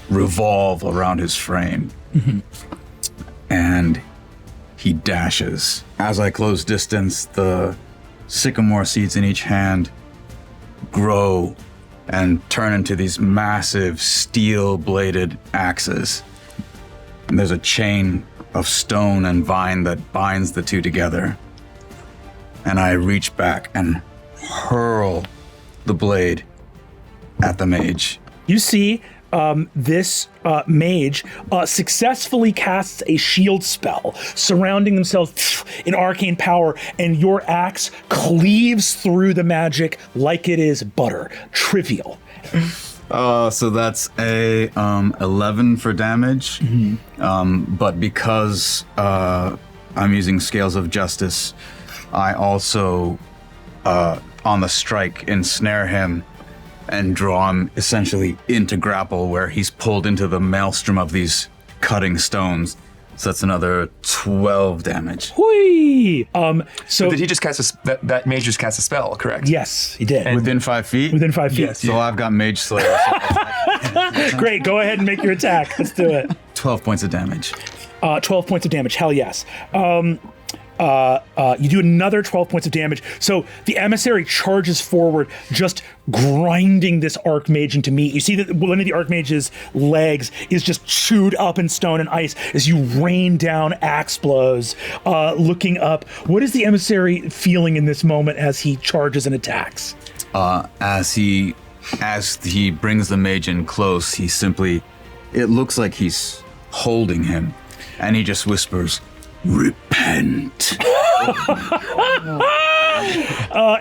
revolve around his frame. Mm-hmm. And he dashes. As I close distance, the sycamore seeds in each hand grow and turn into these massive steel-bladed axes. And there's a chain of stone and vine that binds the two together. And I reach back and hurl the blade at the mage. You see this mage successfully casts a shield spell, surrounding themselves in arcane power, and your axe cleaves through the magic like it is butter. Trivial. So that's a 11 for damage. Mm-hmm. But because I'm using Scales of Justice, I also, on the strike, ensnare him and draw him essentially into grapple, where he's pulled into the maelstrom of these cutting stones. So that's another 12 damage. Hui! So Did he just cast that mage just cast a spell, correct? yes, he did. Within 5 feet? Within 5 feet. Yes. So I've got Mage Slayer. Great, go ahead and make your attack. Let's do it. 12 points of damage. 12 points of damage, hell yes. You do another 12 points of damage. So the emissary charges forward, just grinding this Archmage into meat. You see that one of the Archmage's legs is just chewed up in stone and ice as you rain down axe blows, looking up. What is the emissary feeling in this moment as he charges and attacks? As he brings the mage in close, it looks like he's holding him, and he just whispers, repent.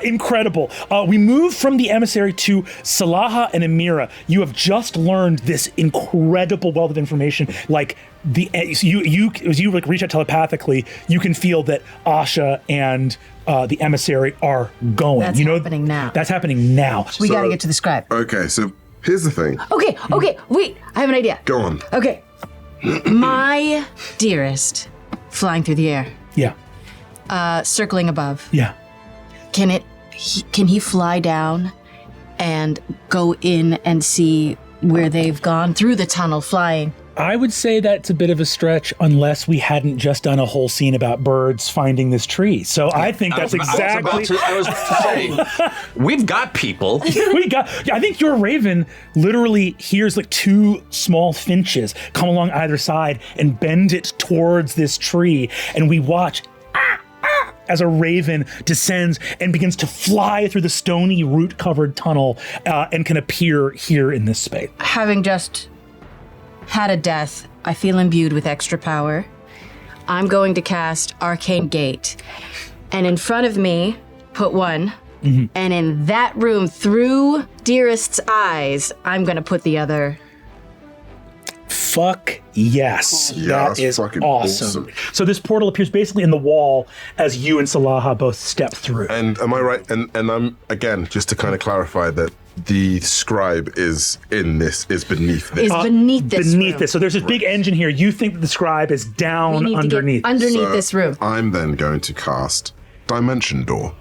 Incredible. We move from the emissary to Salaha and Amira. You have just learned this incredible wealth of information. Like as you like reach out telepathically, you can feel that Asha and the emissary are going. That's happening now. That's happening now. We gotta get to the scribe. Okay, so here's the thing. Okay, wait, I have an idea. Go on. Okay. My dearest, flying through the air, Yeah. circling above. Yeah. Can he fly down and go in and see where they've gone through the tunnel flying? I would say that's a bit of a stretch unless we hadn't just done a whole scene about birds finding this tree. So I think that's exactly. I was about to say, we've got people. I think your raven literally hears like two small finches come along either side and bend it towards this tree, and we watch as a raven descends and begins to fly through the stony root-covered tunnel and can appear here in this space. Having just had a death, I feel imbued with extra power. I'm going to cast Arcane Gate. And in front of me, put one. Mm-hmm. And in that room, through Dearest's eyes, I'm going to put the other. Fuck yes. Yeah, that is fucking awesome. So this portal appears basically in the wall as you and Salaha both step through. And am I right? And I'm, again, just to kind of clarify that the scribe is beneath this. Is beneath this room. So there's this big engine here. You think that the scribe is down We need underneath. to get underneath this room. I'm then going to cast Dimension Door.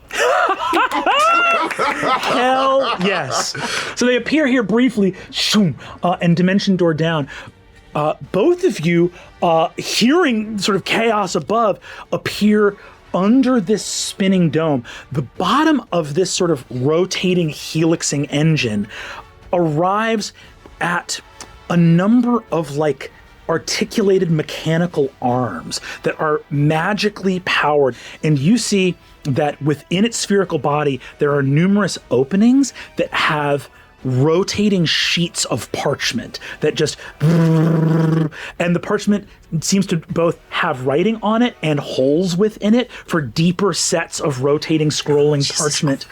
Hell yes. So they appear here briefly, and Dimension Door down. Both of you, hearing sort of chaos above, appear under this spinning dome. The bottom of this sort of rotating helixing engine arrives at a number of like articulated mechanical arms that are magically powered. And you see that within its spherical body, there are numerous openings that have rotating sheets of parchment that just, and the parchment seems to both have writing on it and holes within it for deeper sets of rotating scrolling parchment.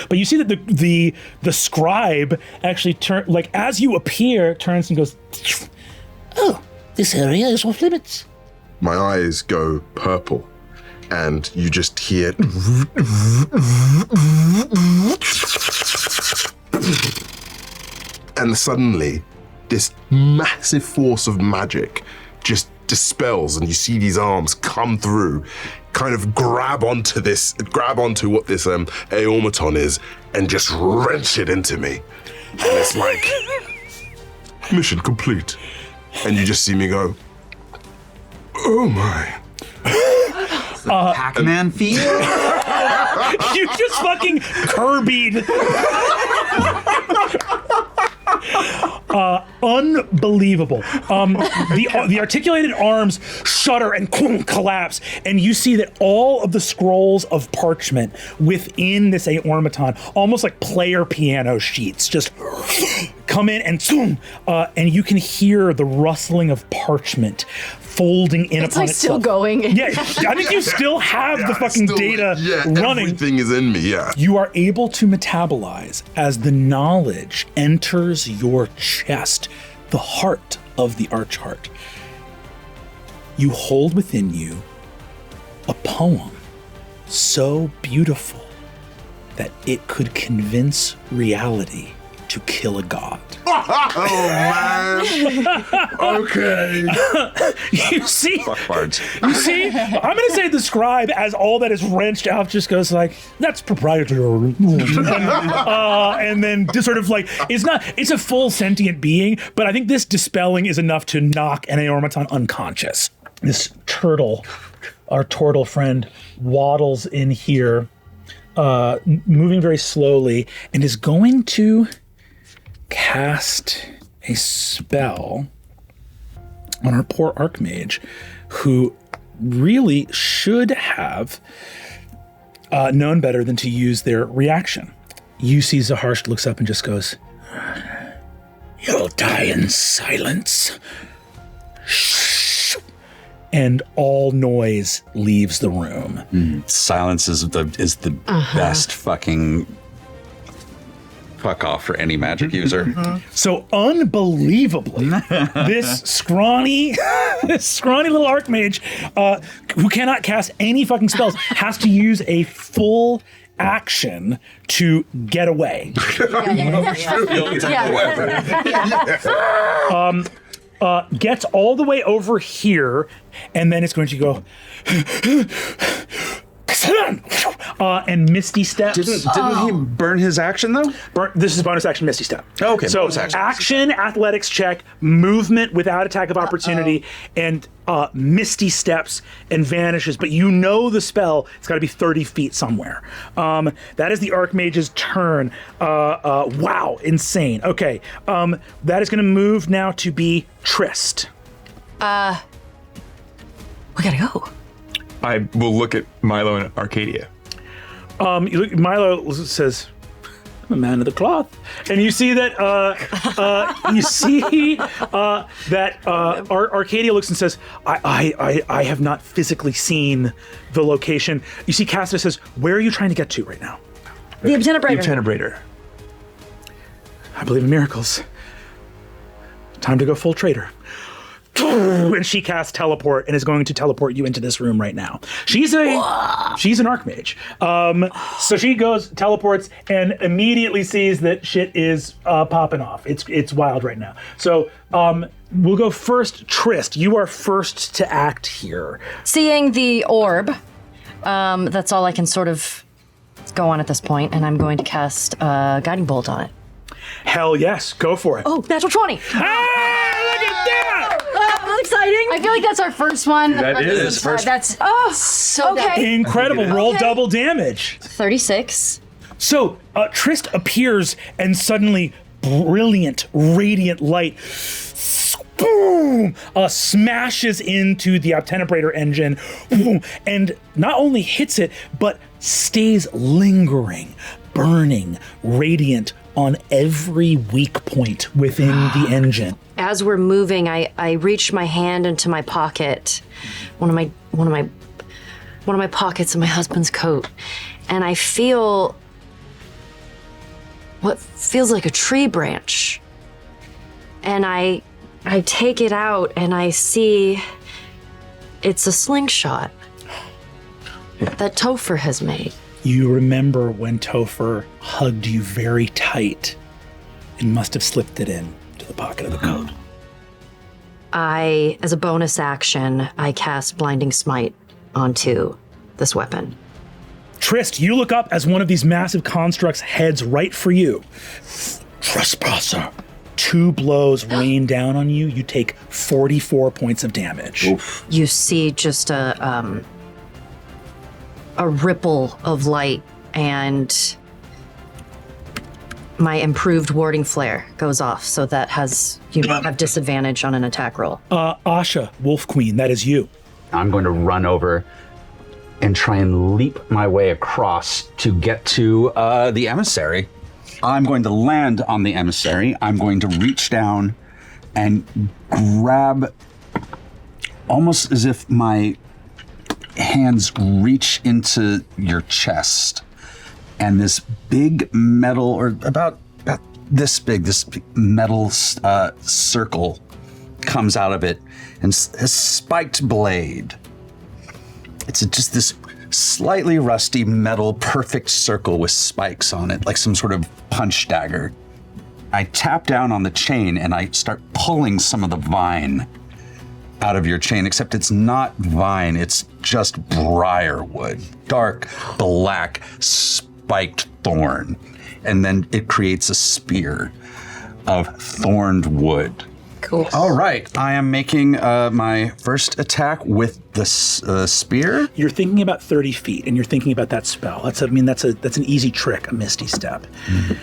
But you see that the scribe actually like as you appear, turns and goes, "Oh, this area is off limits." My eyes go purple, and you just hear. And suddenly, this massive force of magic just dispels, and you see these arms come through, kind of grab onto what this Aeormaton is, and just wrench it into me. And it's like, mission complete. And you just see me go, oh my. Pac-Man feet? You just fucking Kirby'd. Unbelievable. The articulated arms shudder and collapse, and you see that all of the scrolls of parchment within this Aeormaton, almost like player piano sheets, just come in and you can hear the rustling of parchment folding in It's upon like itself. still going. Yeah, I think you still have the fucking data running. Everything is in me, yeah. You are able to metabolize as the knowledge enters your chest, the heart of the Archheart. You hold within you a poem so beautiful that it could convince reality to kill a god. Oh, man. Okay. You see, Fuck bards. I'm going to say the scribe, as all that is wrenched out, just goes like, that's proprietary. And then just sort of like, it's a full sentient being, but I think this dispelling is enough to knock an Aeormaton unconscious. This turtle, our turtle friend, waddles in here, moving very slowly, and is going to cast a spell on our poor Archmage, who really should have known better than to use their reaction. You see Zaharsh looks up and just goes, "You'll die in silence." Shh. and all noise leaves the room. Silence is the best fucking fuck off for any magic user. So unbelievably, this scrawny little archmage who cannot cast any fucking spells has to use a full action to get away. Gets all the way over here, and then it's going to go and Misty steps. Didn't he burn his action though? This is bonus action Misty Step. Okay, so bonus action, athletics check, movement without attack of opportunity, and Misty Steps and vanishes. But you know the spell, it's got to be 30 feet somewhere. That is the Archmage's turn. Wow, insane. Okay, that is going to move now to be Trist. We gotta go. I will look at Milo and Arcadia. Milo says, "I'm a man of the cloth," and you see that Arcadia looks and says, "I have not physically seen the location." You see, Casta says, "Where are you trying to get to right now?" The Obtenebrator. Tenebrator. I believe in miracles. Time to go full traitor. And she casts teleport and is going to teleport you into this room right now. She's an archmage. So she teleports and immediately sees that shit is popping off. It's wild right now. So we'll go first. Trist, you are first to act here. Seeing the orb, that's all I can sort of go on at this point, and I'm going to cast Guiding Bolt on it. Hell yes, go for it. Oh, natural 20. Look at that! That's exciting. I feel like that's our first one. That is first. That's so okay. Incredible. Roll double damage. 36. So Trist appears and suddenly brilliant, radiant light boom, smashes into the Obtenebrator engine boom, and not only hits it, but stays lingering, burning, radiant on every weak point within the engine. As we're moving, I reach my hand into my pocket, one of my pockets in my husband's coat, and I feel what feels like a tree branch. And I take it out and I see it's a slingshot that Topher has made. You remember when Topher hugged you very tight and must have slipped it in to the pocket of the coat. As a bonus action, I cast Blinding Smite onto this weapon. Trist, you look up as one of these massive constructs heads right for you. Trespasser. 2 blows rain down on you. You take 44 points of damage. Oof. You see just a ripple of light, and my improved warding flare goes off, so that you don't have disadvantage on an attack roll. Asha, Wolf Queen, that is you. I'm going to run over and try and leap my way across to get to the emissary. I'm going to land on the emissary. I'm going to reach down and grab, almost as if my hands reach into your chest, and this big metal, or about this big metal circle comes out of it, and a spiked blade. It's just this slightly rusty metal perfect circle with spikes on it, like some sort of punch dagger. I tap down on the chain and I start pulling some of the vine out of your chain, except it's not vine, it's just briarwood. Dark, black, spiked thorn. And then it creates a spear of thorned wood. Cool. All right, I am making my first attack with the spear. You're thinking about 30 feet, and you're thinking about that spell. That's an easy trick, a Misty Step. Mm-hmm.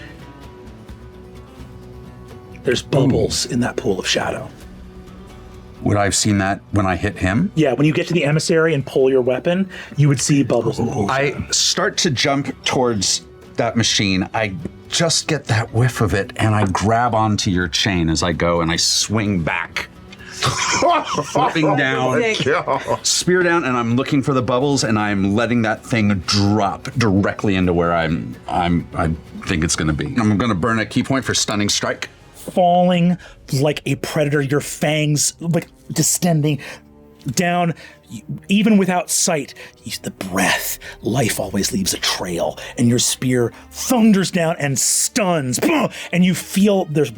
There's bubbles in that pool of shadow. Would I have seen that when I hit him? Yeah, when you get to the emissary and pull your weapon, you would see bubbles in the pool of shadow. I start to jump towards that machine. I just get that whiff of it, and I grab onto your chain as I go, and I swing back. flipping down, spear down, and I'm looking for the bubbles, and I'm letting that thing drop directly into where I think it's going to be. I'm going to burn a key point for stunning strike. Falling like a predator, your fangs like distending down, even without sight. The breath, life always leaves a trail, and your spear thunders down and stuns, and you feel there's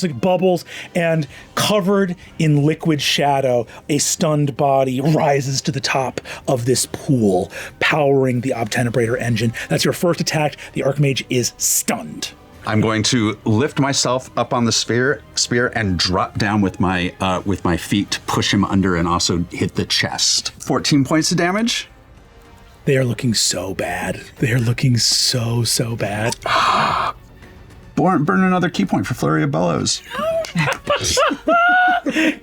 like bubbles, and covered in liquid shadow, a stunned body rises to the top of this pool, powering the Obtenebrator engine. That's your first attack. The Archmage is stunned. I'm going to lift myself up on the spear and drop down with my feet to push him under and also hit the chest. 14 points of damage. They are looking so bad. They are looking so bad. Burn another key point for Flurry of Bellows.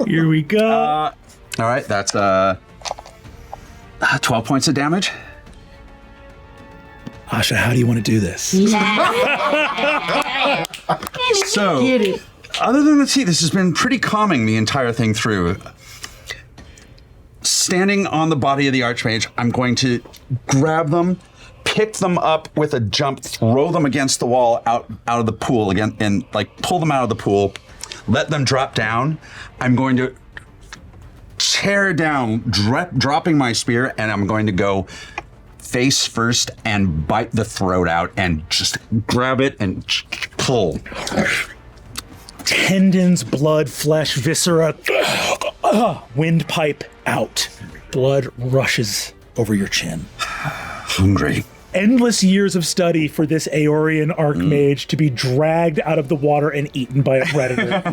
Here we go. All right, that's 12 points of damage. Asha, how do you want to do this? So, other than the tea, this has been pretty calming the entire thing through. Standing on the body of the Archmage, I'm going to grab them, pick them up with a jump, throw them against the wall out of the pool again, and like pull them out of the pool, let them drop down. I'm going to tear down, dropping my spear, and I'm going to go face first and bite the throat out and just grab it and pull. Tendons, blood, flesh, viscera, windpipe out. Blood rushes over your chin. Hungry. Endless years of study for this Aeorian Archmage to be dragged out of the water and eaten by a predator.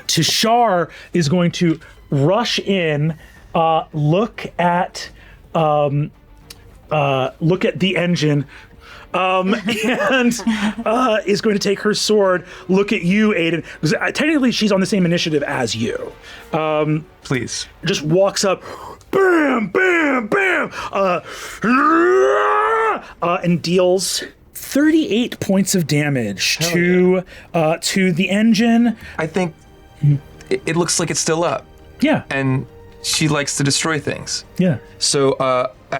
Tishar is going to rush in, look at the engine, and is going to take her sword, look at you, Aiden, because technically she's on the same initiative as you. Please. Just walks up, bam, bam, bam, and deals 38 points of damage to the engine. I think it looks like it's still up. Yeah. And she likes to destroy things. Yeah. So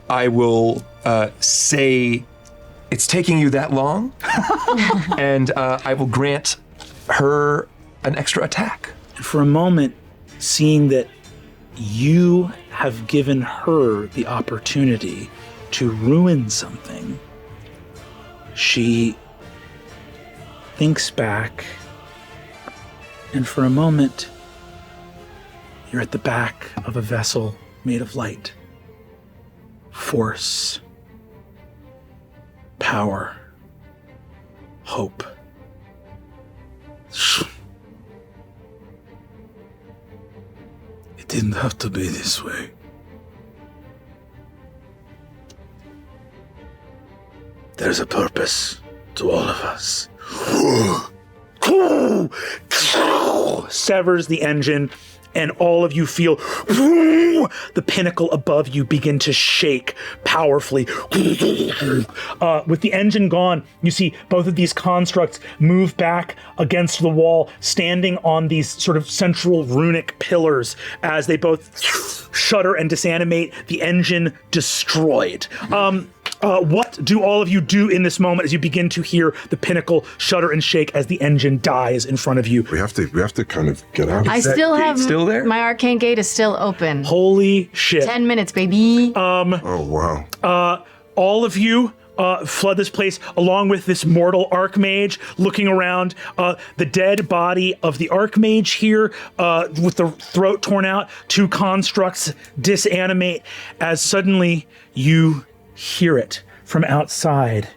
I will say it's taking you that long, and I will grant her an extra attack. For a moment, seeing that you have given her the opportunity to ruin something, she thinks back, and for a moment, you're at the back of a vessel made of light. Force, power, hope. It didn't have to be this way. There's a purpose to all of us. Severs the engine, and all of you feel the pinnacle above you begin to shake powerfully. With the engine gone, you see both of these constructs move back against the wall, standing on these sort of central runic pillars as they both shudder and disanimate, the engine destroyed. What do all of you do in this moment as you begin to hear the pinnacle shudder and shake as the engine dies in front of you? We have to kind of get out. I still have still there? my arcane gate is still open. Holy shit. 10 minutes, baby. Oh wow. All of you flood this place along with this mortal Archmage, looking around. The dead body of the Archmage here, with the throat torn out, two constructs disanimate as suddenly you hear it from outside.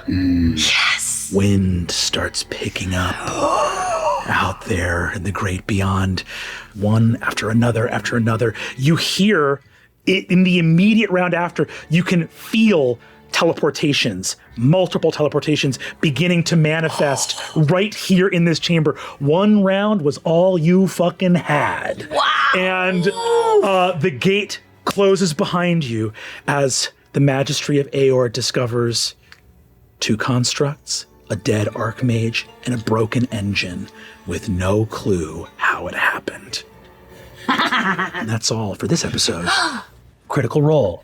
Yes. Wind starts picking up out there in the great beyond. One after another. You hear it in the immediate round after. You can feel teleportations, multiple teleportations beginning to manifest right here in this chamber. One round was all you fucking had. Wow. And the gate closes behind you as the Magistry of Aeor discovers two constructs a dead archmage, and a broken engine with no clue how it happened. And that's all for this episode. Critical Role.